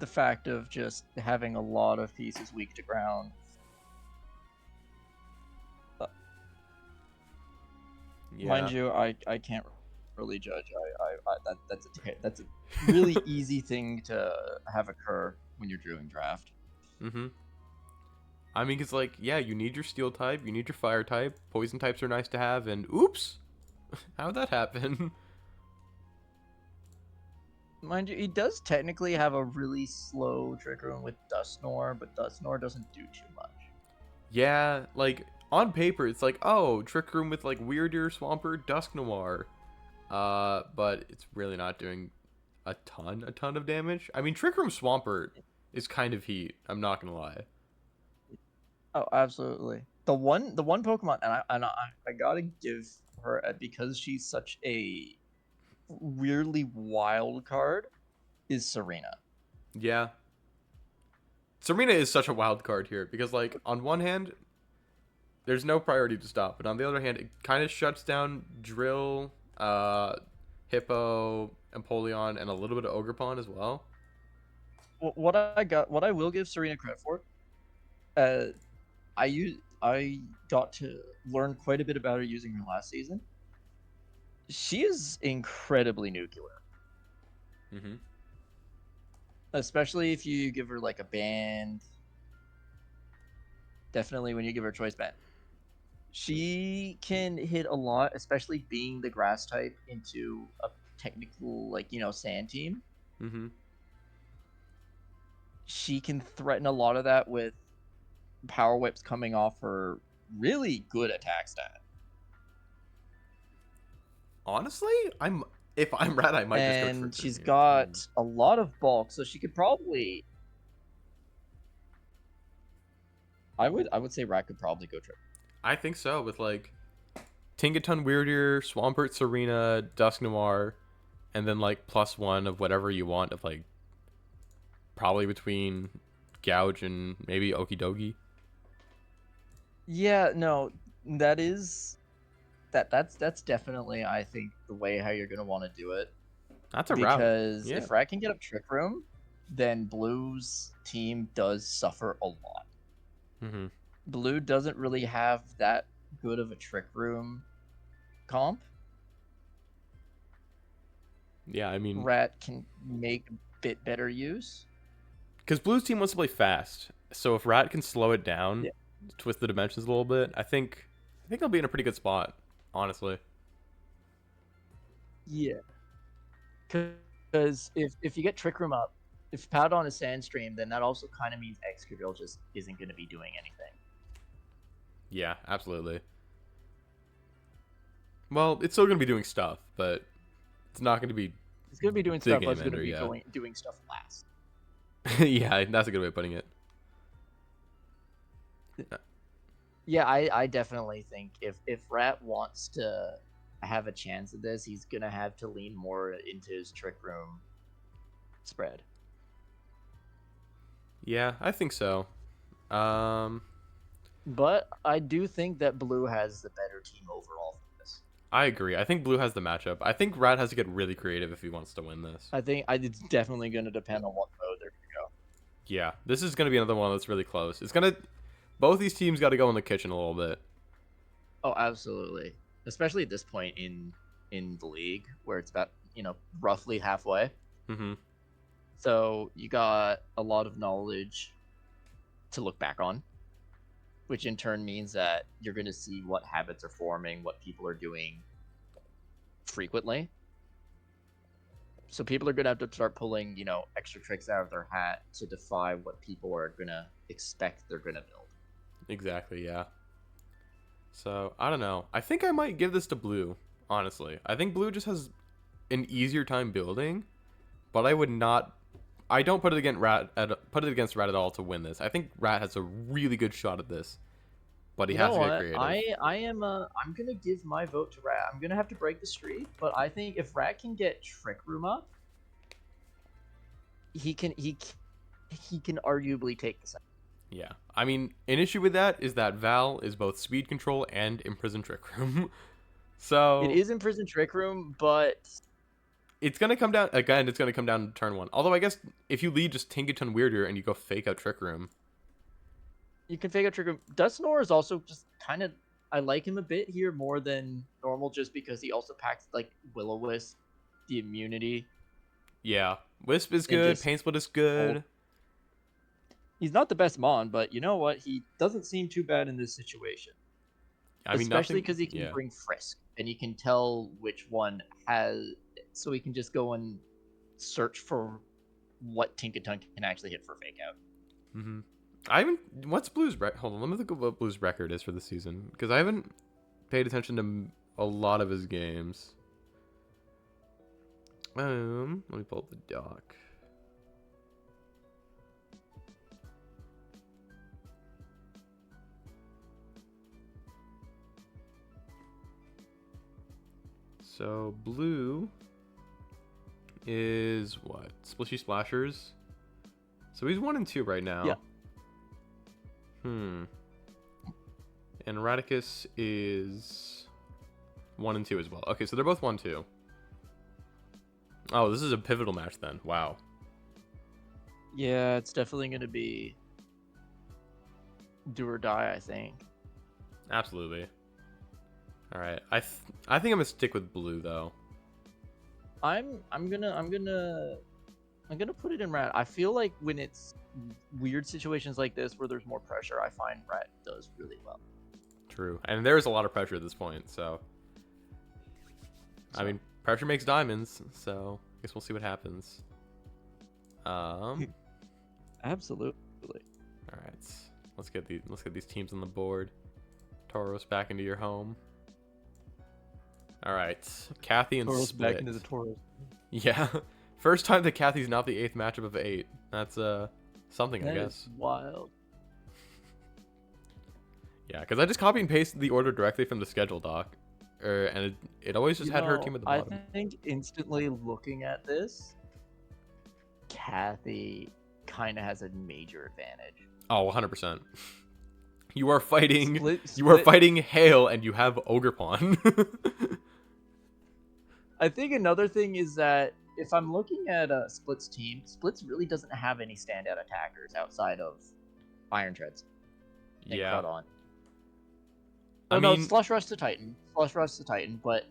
the fact of just having a lot of pieces weak to ground. Yeah. Mind you, I can't really judge. That's a really easy thing to have occur when you're doing draft. I mean, because like, yeah, you need your Steel type, you need your Fire type, Poison types are nice to have, and oops, how'd that happen? Mind you, he does technically have a really slow Trick Room with Dusknoir, but Dusknoir doesn't do too much. Yeah, like on paper, it's like, oh, Trick Room with like Weirder, Swampert, Dusknoir. But it's really not doing a ton of damage. I mean, Trick Room Swampert is kind of heat. I'm not gonna lie. Oh, absolutely. The one Pokemon, and I gotta give her because she's such a weirdly wild card, is Serena. Yeah. Serena is such a wild card here because, like, on one hand, there's no priority to stop, but on the other hand, it kind of shuts down Drill, Hippo, Empoleon, and a little bit of Ogerpon as well. What I will give Serena credit for, uh, I got to learn quite a bit about her using her last season. She is incredibly nuclear, Mm-hmm. especially if you give her like a band. Definitely when you give her a choice band. She can hit a lot, especially being the grass type into a technical, like, sand team. Mm-hmm. She can threaten a lot of that with power whips coming off her really good attack stat. Honestly, if I'm Rat, I might just go And Trick Room she's here. got a lot of bulk, so she could probably. I would say Rat could probably go Trick. I think so, with like Tinkaton, Weirdier, Swampert, Serena, Dusk Noir, and then like +1 of whatever you want of like probably between Gouge and maybe Okidogi. Yeah, no, that is that's definitely, I think, the way how you're gonna want to do it. That's a route. Because Yeah. if Rat can get up Trick Room, then Blue's team does suffer a lot. Mm-hmm. Blue doesn't really have that good of a Trick Room comp. Yeah, I mean, Rat can make a bit better use. because Blue's team wants to play fast, so if Rat can slow it down, Yeah. twist the dimensions a little bit, I think they'll be in a pretty good spot, honestly. Yeah. Because if you get Trick Room up, if Powdon is Sandstream, then that also kind of means Excadrill just isn't going to be doing anything. Yeah, absolutely. Well, it's still gonna be doing stuff, but it's not gonna be. It's going to be doing The stuff, game but it's going to ender, be yeah. doing stuff last. Yeah, that's a good way of putting it. Yeah, I definitely think if Rat wants to have a chance at this, he's gonna have to lean more into his Trick Room spread. Yeah, I think so. Um, But I do think that Blue has the better team overall for this. I agree. I think Blue has the matchup. I think Rat has to get really creative if he wants to win this. I think it's definitely gonna depend on what mode they're gonna go. Yeah, this is gonna be another one that's really close. It's gonna. Both these teams got to go in the kitchen a little bit. Oh, absolutely. Especially at this point in the league, where it's about roughly halfway. Mm-hmm. So you got a lot of knowledge to look back on, which in turn means that you're going to see what habits are forming, what people are doing frequently. So people are going to have to start pulling, extra tricks out of their hat to defy what people are going to expect they're going to build. Exactly. Yeah. So I don't know. I think I might give this to Blue. Honestly, I think Blue just has an easier time building, but I would not. I don't put it against Rat at all to win this. I think Rat has a really good shot at this, but he has to get creative. I'm gonna give my vote to Rat. I'm gonna have to break the streak, but I think if Rat can get Trick Room up, he can arguably take the second. Yeah, I mean, an issue with that is that Val is both speed control and imprison Trick Room. So It is imprison Trick Room, but it's gonna come down again. It's gonna come down to turn 1. Although I guess if you lead just Tinkaton Weirder and you go fake out Trick Room, you can fake out Trick Room. Dusknoir is also just kind of. I like him a bit here more than normal, just because he also packs like Will-O-Wisp, the immunity. yeah, Wisp is good. just Pain Split is good. He's not the best Mon, but you know what? He doesn't seem too bad in this situation. I mean, Especially because he can yeah. bring Frisk, and you can tell which one has. So he can just go and search for what Tinkaton can actually hit for fake out. Mm-hmm. I haven't. What's Blue's record? Hold on, let me look at what Blue's record is for the season because I haven't paid attention to a lot of his games. Let me pull up the doc. So blue is what? Splishy Splashers. So he's 1 and 2 right now. Yeah. And Radicus is 1 and 2 as well. Okay, so they're both 1-2. Oh, this is a pivotal match then. Wow. Yeah, it's definitely going to be do or die, I think. Absolutely. All right. I think I'm gonna stick with blue though. I'm gonna put it in red. I feel like when it's weird situations like this where there's more pressure, I find red does really well. True, and there's a lot of pressure at this point. So, I mean, pressure makes diamonds. So I guess we'll see what happens. Absolutely. All right. Let's get these teams on the board. Tauros back into your home. All right, Cathy and Tauros Split. back into the Tauros. Yeah, first time that Cathy's not the 8th matchup of 8. That's something, I guess. Is wild. Yeah, because I just copy and paste the order directly from the schedule doc, and it always just had her team at the bottom. I think instantly looking at this, Cathy kind of has a major advantage. Oh, 100%. You are fighting. Split. You are fighting Hail, and you have Ogre Pawn. I think another thing is that if I'm looking at Split's team, Split's really doesn't have any standout attackers outside of Iron Treads. Yeah. On. I No, mean, Slush Rush to Titan, but.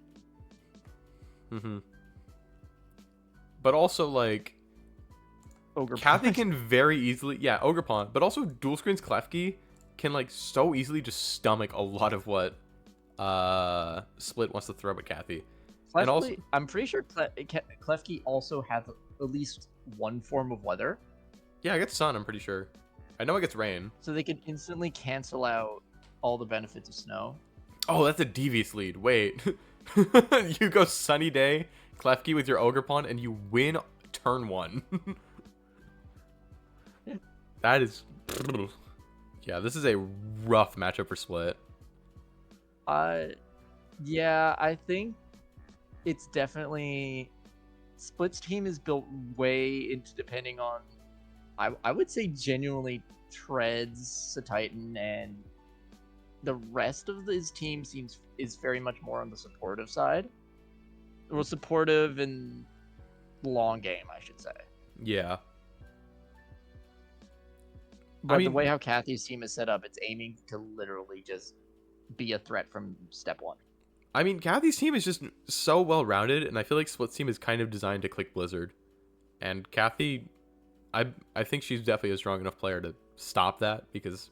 But also like, Ogre Cathy Pawn. can very easily, yeah, Ogre Pawn, but also Dual Screens Klefki can like so easily just stomach a lot of what Split wants to throw at Cathy. And also, I'm pretty sure Klefki also has at least one form of weather. Yeah, I get sun, I'm pretty sure. I know it gets rain. So they can instantly cancel out all the benefits of snow. Oh, that's a devious lead. Wait. You go Sunny Day, Klefki with your Ogre Pawn, and you win turn 1. That is... Yeah, this is a rough matchup for Split. Yeah, I think it's definitely... Split's team is built way into depending on... I would say genuinely Treads, Titan, and the rest of his team is very much more on the supportive side. Well, supportive and long game, I should say. Yeah. But the way how Cathy's team is set up, it's aiming to literally just be a threat from step 1. I mean, Cathy's team is just so well-rounded, and I feel like Split's team is kind of designed to click Blizzard. And Cathy, I think she's definitely a strong enough player to stop that, because,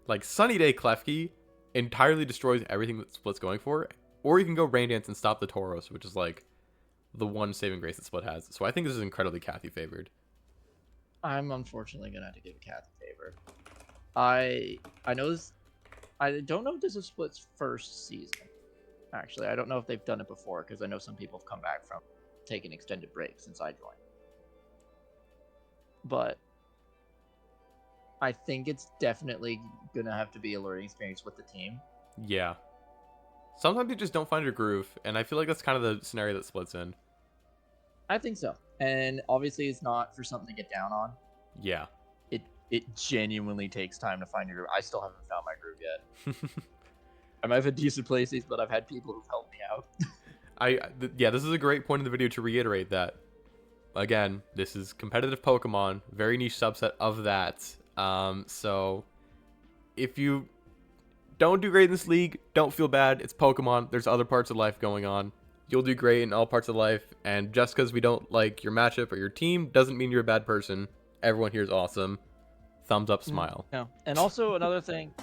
like, Sunny Day Klefki entirely destroys everything that Split's going for, or you can go Rain Dance and stop the Tauros, which is, like, the one saving grace that Split has. So I think this is incredibly Cathy favored. I'm unfortunately gonna have to give Cathy favor. I know this. I don't know if this is Split's first season. Actually, I don't know if they've done it before because I know some people have come back from taking extended breaks since I joined. But I think it's definitely gonna have to be a learning experience with the team. Yeah. Sometimes you just don't find your groove, and I feel like that's kind of the scenario that Split's in. I think so. And obviously it's not for something to get down on. Yeah. It genuinely takes time to find your groove. I still haven't found my groove yet. I might have had decent places, but I've had people who've helped me out. Yeah, this is a great point in the video to reiterate that. Again, this is competitive Pokemon, very niche subset of that. So if you don't do great in this league, don't feel bad. It's Pokemon. There's other parts of life going on. You'll do great in all parts of life. And just because we don't like your matchup or your team doesn't mean you're a bad person. Everyone here is awesome. Thumbs up, smile. Yeah. And also another thing,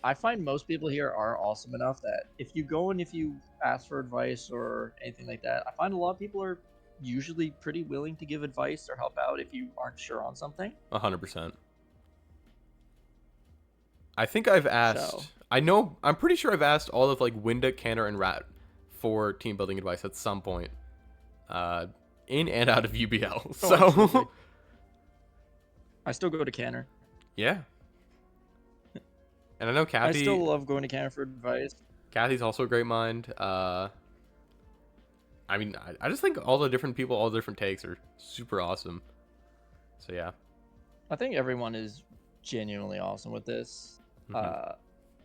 I find most people here are awesome enough that if you go and if you ask for advice or anything like that, I find a lot of people are usually pretty willing to give advice or help out if you aren't sure on something. 100%. I think I've asked... I'm pretty sure I've asked all of like Winda, Cannor, and Rat for team building advice at some point in and out of UBL. Oh, So absolutely. I still go to Cannor. yeah. And I know I Cathy. still love going to Cannor for advice. Cathy's also a great mind. I mean, I just think all the different people, all the different takes are super awesome. So yeah. I think everyone is genuinely awesome with this. Mhm.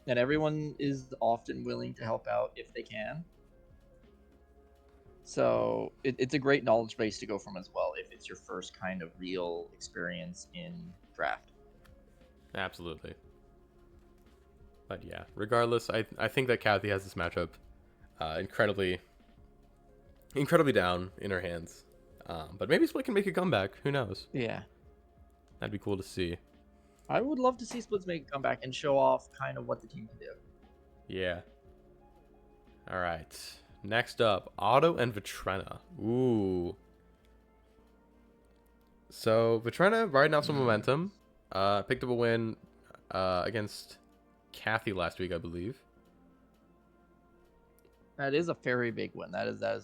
And everyone is often willing to help out if they can. So it's a great knowledge base to go from as well if it's your first kind of real experience in draft. Absolutely. But yeah, regardless, I think that Cathy has this matchup incredibly down in her hands. But maybe Split can make a comeback. Who knows? Yeah. That'd be cool to see. I would love to see Splits make a comeback and show off kind of what the team can do. Yeah. All right. Next up, Otto and Vatrena. Ooh. So Vatrena riding out some momentum. Picked up a win against Cathy last week, I believe. That is a very big win. That is a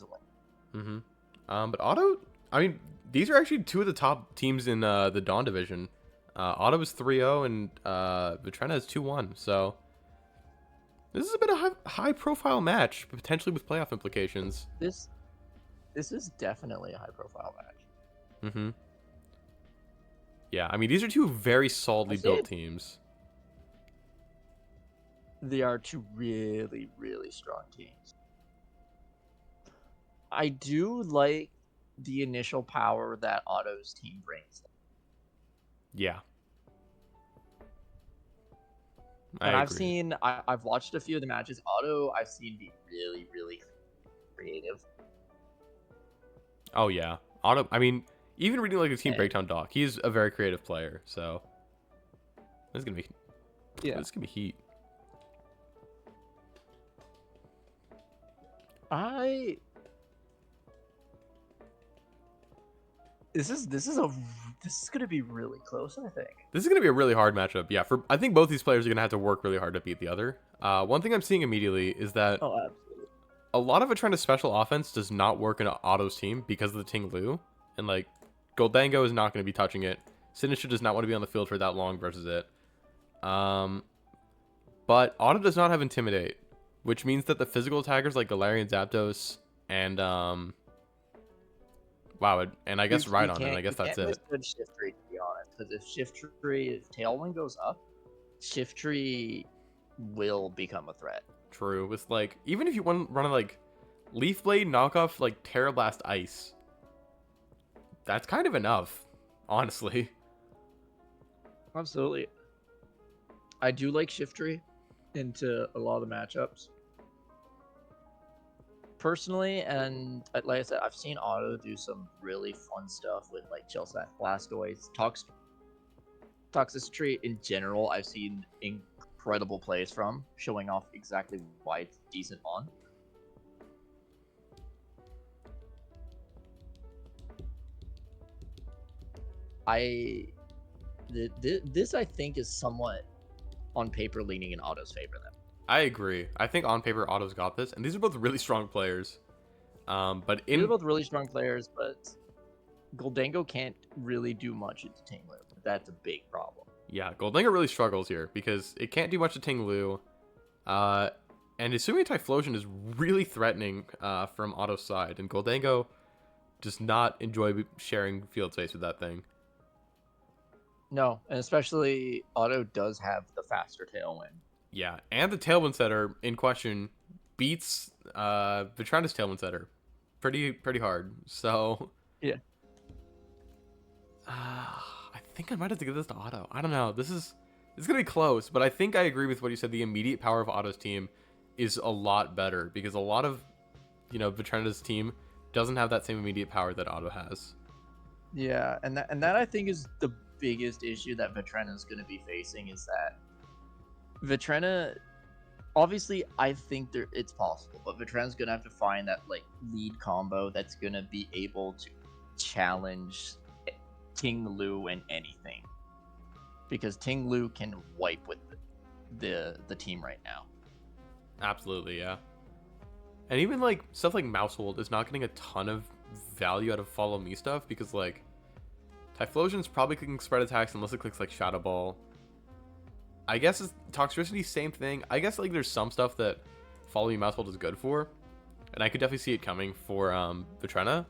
win. But Otto, I mean, these are actually two of the top teams in the Dawn division. Otto is 3-0 and Vatrena is 2-1. So this is a bit of a high-profile match, potentially with playoff implications. This is definitely a high-profile match. Yeah, I mean, these are two very solidly built teams. They are two really, really strong teams. I do like the initial power that Otto's team brings. Yeah. And I've watched a few of the matches. Otto, I've seen be really, really creative. Oh, yeah. Otto, I mean, even reading like a team breakdown doc, he's a very creative player. So this is gonna be heat. This is gonna be really close. I think this is gonna be a really hard matchup. Yeah, I think both these players are gonna have to work really hard to beat the other. One thing I'm seeing immediately is that a lot of Atrena's special offense does not work in Otto's team because of the Ting Lu, and like Goldango is not going to be touching it. Sinister does not want to be on the field for that long versus it. But Otto does not have Intimidate, which means that the physical attackers like Galarian Zapdos and and I guess Rhydon, and I guess that's it. Shiftry, to be honest, because if Tailwind goes up, Shiftry will become a threat. True. With like, even if you want to run a like Leaf Blade knockoff like Terra Blast Ice, that's kind of enough, honestly. Absolutely. I do like Shiftry into a lot of the matchups. Personally, and like I said, I've seen Otto do some really fun stuff with like Chillsat, Blastoise, Toxicity in general. I've seen incredible plays from, showing off exactly why it's decent on. This I think is somewhat on paper leaning in Otto's favor then. I agree. I think on paper Otto's got this, and these are both really strong players. They're both really strong players, but Goldango can't really do much into Ting Lu. That's a big problem. Yeah, Goldango really struggles here because it can't do much to Ting Lu. And assuming Typhlosion is really threatening from Otto's side, and Goldango does not enjoy sharing field space with that thing. No, and especially Otto does have the faster Tailwind. Yeah, and the Tailwind setter in question beats Vatrena's Tailwind setter pretty hard. So yeah, I think I might have to give this to Otto. I don't know. It's gonna be close, but I think I agree with what you said. The immediate power of Otto's team is a lot better because a lot of Vatrena's team doesn't have that same immediate power that Otto has. Yeah, and that I think is the biggest issue that Vatrena is going to be facing is that Vatrena, obviously, I think it's possible, but Vatrena's going to have to find that like lead combo that's going to be able to challenge Ting Lu and anything, because Ting Lu can wipe with the team right now. Absolutely, yeah. And even like stuff like Mousehold is not getting a ton of value out of follow me stuff because like Typhlosion's probably clicking spread attacks unless it clicks like Shadow Ball. I guess it's Toxicity, same thing. I guess like there's some stuff that follow me mouse hold is good for, and I could definitely see it coming for Vatrena.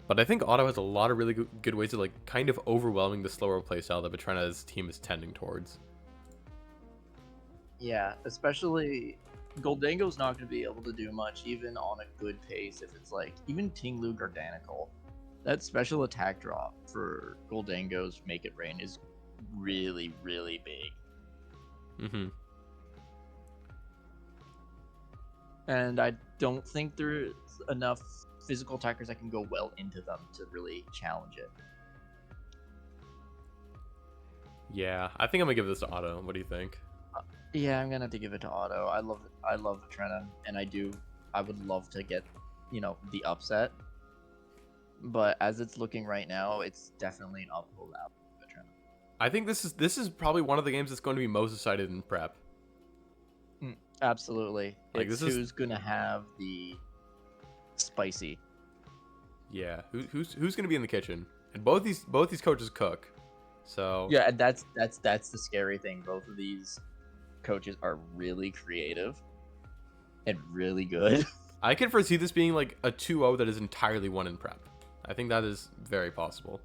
But I think Otto has a lot of really good ways of like kind of overwhelming the slower playstyle that Vatrena's team is tending towards. Yeah, especially Goldango's not going to be able to do much even on a good pace if it's like even Tinglu Gardanical. That special attack drop for Goldango's Make It Rain is really, really big. Mm-hmm. And I don't think there's enough physical attackers that can go well into them to really challenge it. Yeah, I think I'm gonna give this to Otto. What do you think? Yeah, I'm gonna have to give it to Otto. I love Vatrena, and I would love to get, the upset. But as it's looking right now, it's definitely an uphill battle for Vatrena. I think this is probably one of the games that's going to be most decided in prep. Absolutely. Like, It's who's gonna have the spicy. Yeah, who's gonna be in the kitchen? And both these coaches cook, so Yeah, and that's the scary thing. Both of these coaches are really creative and really good. I can foresee this being like a 2-0 that is entirely won in prep. I think that is very possible.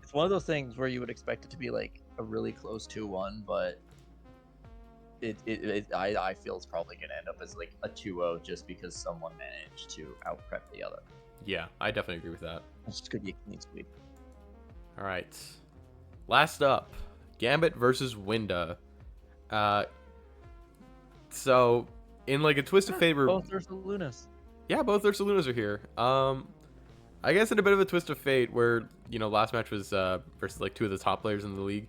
It's one of those things where you would expect it to be like a really close 2-1, but I feel it's probably gonna end up as like a 2-0 just because someone managed to out prep the other. Yeah, I definitely agree with that. It's just gonna be a clean sweep. All right, last up, Gambit versus Winda. So in like a twist of fate, both Ursa Lunas. Yeah, both Ursa Lunas are here. I guess in a bit of a twist of fate where, last match was versus like two of the top players in the league.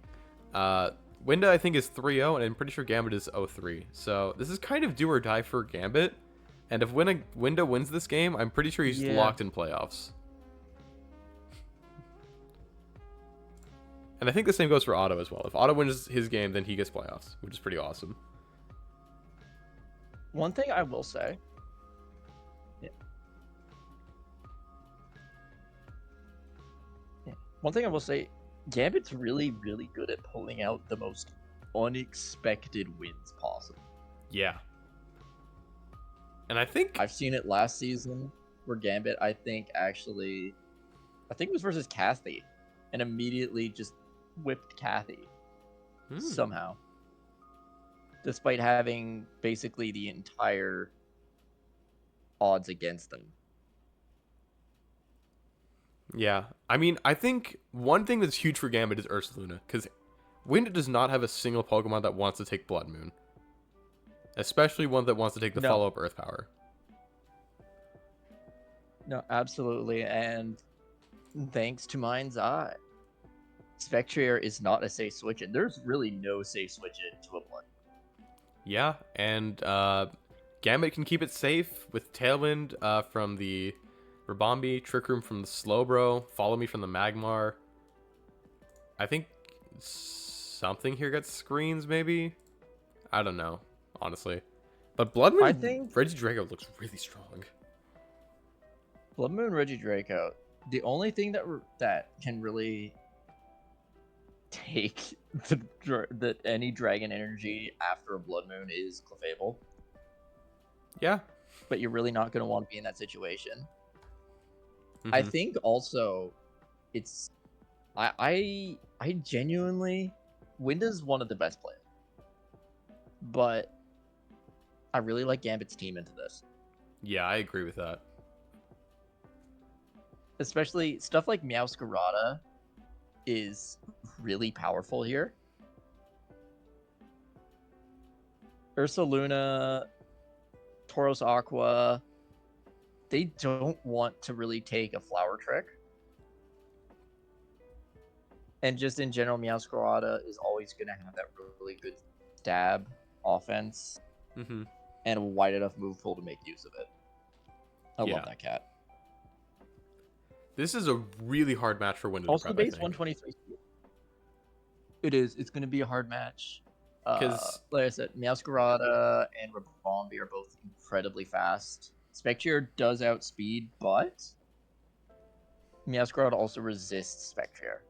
Winda, I think, is 3-0, and I'm pretty sure Gambit is 0-3. So this is kind of do or die for Gambit. And if Winda wins this game, I'm pretty sure he's locked in playoffs. And I think the same goes for Otto as well. If Otto wins his game, then he gets playoffs, which is pretty awesome. One thing I will say. One thing I will say, Gambit's really, really good at pulling out the most unexpected wins possible. Yeah. And I think I've seen it last season where Gambit, I think it was versus Cathy, and immediately just whipped Cathy somehow. Despite having basically the entire odds against them. Yeah, I mean, I think one thing that's huge for Gambit is Ursa Luna, because Winda does not have a single Pokemon that wants to take Blood Moon. Especially one that wants to take the follow-up Earth Power. No, absolutely, and thanks to Mind's Eye, Spectrier is not a safe switch, and there's really no safe switch into a Blood. Yeah, and Gambit can keep it safe with Tailwind from the Rabombi, Trick Room from the Slowbro, Follow Me from the Magmar. I think something here gets screens, maybe? I don't know, honestly. But Blood Moon, I think Regidrago looks really strong. Blood Moon Regidrago, the only thing that can really take any dragon energy after a Blood Moon is Clefable. Yeah. But you're really not going to want to be in that situation. Mm-hmm. I think also it's I genuinely Winda's one of the best players. But I really like Gambit's team into this. Yeah, I agree with that. Especially stuff like Meowscarada is really powerful here. Ursa Luna, Tauros Aqua, they don't want to really take a flower trick. And just in general, Meowscarada is always going to have that really good stab offense and a wide enough move pool to make use of it. I love that cat. This is a really hard match for Winda. Also, base 123. It is. It's going to be a hard match. Because, like I said, Meowscarada and Rabombi are both incredibly fast. Spectre does outspeed, but Meowscarada also resists Spectre,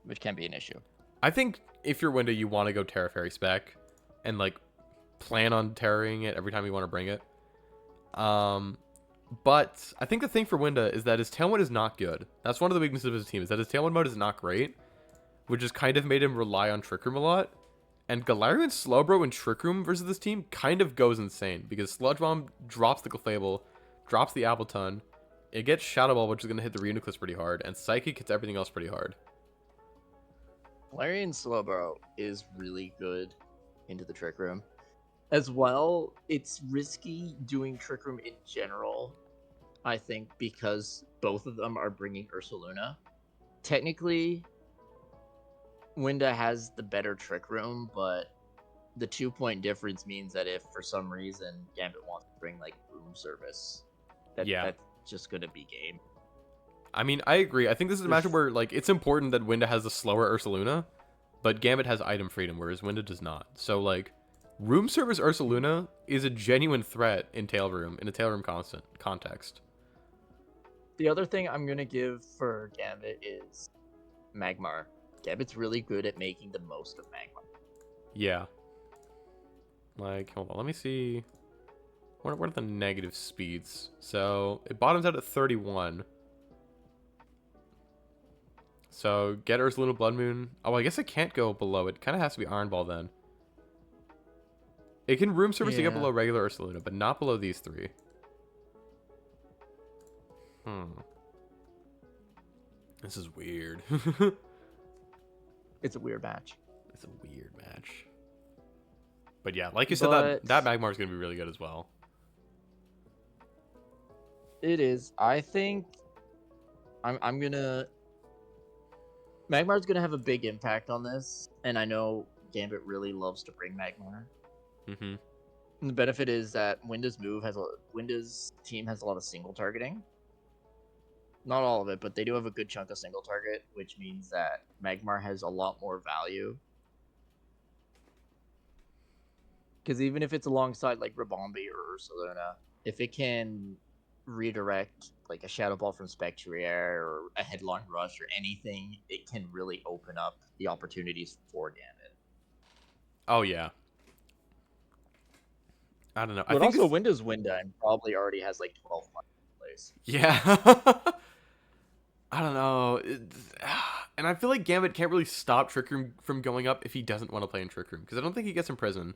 which can be an issue. I think if you're Winda, you want to go Terra Fairy spec and like plan on terroring it every time you want to bring it. But I think the thing for Winda is that his Tailwind is not good. That's one of the weaknesses of his team, is that his Tailwind mode is not great, which has kind of made him rely on Trick Room a lot. And Galarian Slowbro in Trick Room versus this team kind of goes insane, because Sludge Bomb drops the Clefable, drops the Appleton, it gets Shadow Ball, which is going to hit the Reuniclus pretty hard, and Psychic hits everything else pretty hard. Galarian Slowbro is really good into the Trick Room. As well, it's risky doing Trick Room in general, I think, because both of them are bringing Ursaluna. Technically, Winda has the better Trick Room, but the 2-point difference means that if for some reason Gambit wants to bring like Room Service, that's just gonna be game. I mean, I agree. I think this is a matchup where like it's important that Winda has a slower Ursaluna, but Gambit has item freedom, whereas Winda does not. So like, Room Service Ursaluna is a genuine threat in Tail Room, in a Tail Room context. The other thing I'm gonna give for Gambit is Magmar. Gambit's really good at making the most of Magmar. Yeah. Like, hold on, let me see. What are the negative speeds? So it bottoms out at 31. So get Ursaluna Blood Moon. Oh, I guess it can't go below. It kind of has to be Iron Ball then. It can Room Service to get below regular Ursaluna, but not below these three. This is weird. It's a weird match. It's a weird match. But yeah, like you said, that Magmar is going to be really good as well. It is. I think I'm gonna... Magmar's gonna have a big impact on this, and I know Gambit really loves to bring Magmar. And the benefit is that Winda's team has a lot of single targeting. Not all of it, but they do have a good chunk of single target, which means that Magmar has a lot more value. Because even if it's alongside like Ribombee or Ursaluna, if it can redirect like a Shadow Ball from Spectrier or a Headlong Rush or anything, it can really open up the opportunities for Gambit. Oh yeah. I don't know. But I think also Winda's Winda and probably already has like 12 months in place. Yeah. I don't know. And I feel like Gambit can't really stop Trick Room from going up if he doesn't want to play in Trick Room, because I don't think he gets in prison.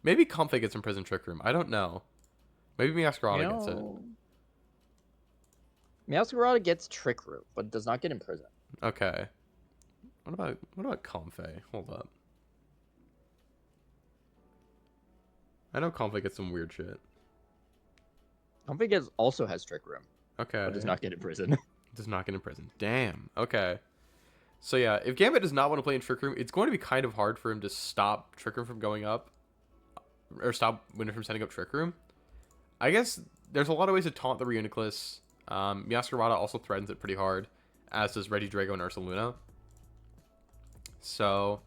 Maybe Comfey gets in prison Trick Room. I don't know. Maybe Meowscarada gets it. Meowscarada gets Trick Room, but does not get in prison. Okay. What about Comfey? Hold up. I know Comfey gets some weird shit. Comfey also has Trick Room. Okay. But does not get in prison. Does not get in prison. Damn. Okay. So yeah, if Gambit does not want to play in Trick Room, it's going to be kind of hard for him to stop Trick Room from going up, or stop Winda from setting up Trick Room. I guess there's a lot of ways to taunt the Reuniclus. Meowscarada also threatens it pretty hard, as does Regidrago and Ursaluna. So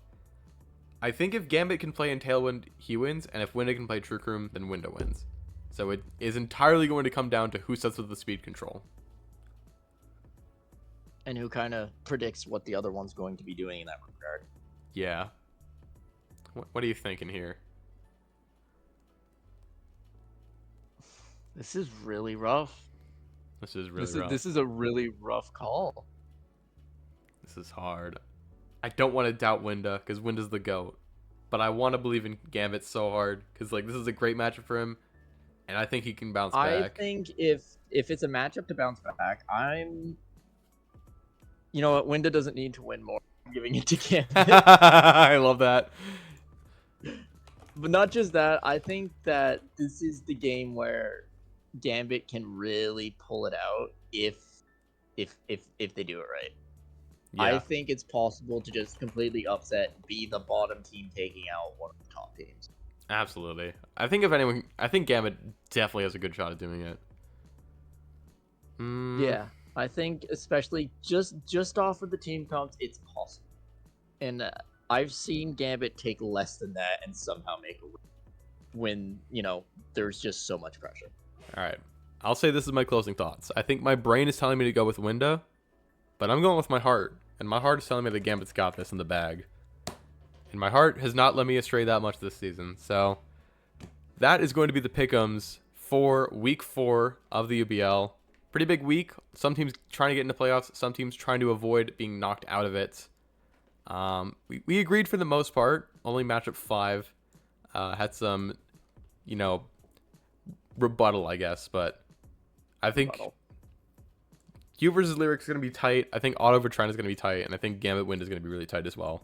I think if Gambit can play in Tailwind, he wins, and if Winda can play Trick Room, then Winda wins. So it is entirely going to come down to who sets up the speed control. And who kind of predicts what the other one's going to be doing in that regard. Yeah. What are you thinking here? This is really rough. This is really rough. This is a really rough call. This is hard. I don't want to doubt Winda, because Winda's the GOAT. But I want to believe in Gambit so hard, because like this is a great matchup for him, and I think he can bounce back. I think if it's a matchup to bounce back, you know what? Winda doesn't need to win more. I'm giving it to Gambit. I love that. But not just that. I think that this is the game where Gambit can really pull it out if they do it right. Yeah. I think it's possible to just completely upset, be the bottom team taking out one of the top teams. Absolutely. I think if anyone, I think Gambit definitely has a good shot at doing it. Yeah, I think especially just off of the team comps, it's possible. And I've seen Gambit take less than that and somehow make a win when, you know, there's just so much pressure. All right. I'll say this is my closing thoughts. I think my brain is telling me to go with Winda, but I'm going with my heart. And my heart is telling me that Gambit's got this in the bag. And my heart has not led me astray that much this season. So that is going to be the pick'ems for week 4 of the UBL. Pretty big week. Some teams trying to get into playoffs. Some teams trying to avoid being knocked out of it. We agreed for the most part. Only matchup 5 had some, rebuttal, I guess. But I think Q versus Lyric is going to be tight. I think Otto Vatrena is going to be tight. And I think Gambit Winda is going to be really tight as well.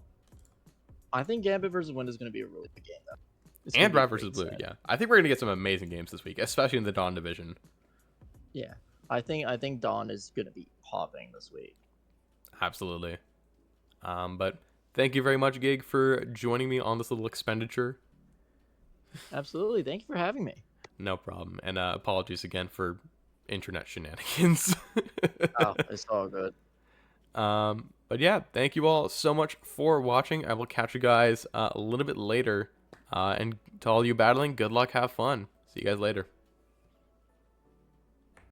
I think Gambit versus Winda is going to be a really good game, though. And Rat versus Blue, yeah. I think we're going to get some amazing games this week, especially in the Dawn division. Yeah. I think Dawn is going to be popping this week. Absolutely. But thank you very much, Gig, for joining me on this little expenditure. Absolutely. Thank you for having me. No problem. And apologies again for internet shenanigans. Oh, it's all good. But yeah, thank you all so much for watching. I will catch you guys a little bit later. And to all you battling, good luck, have fun. See you guys later.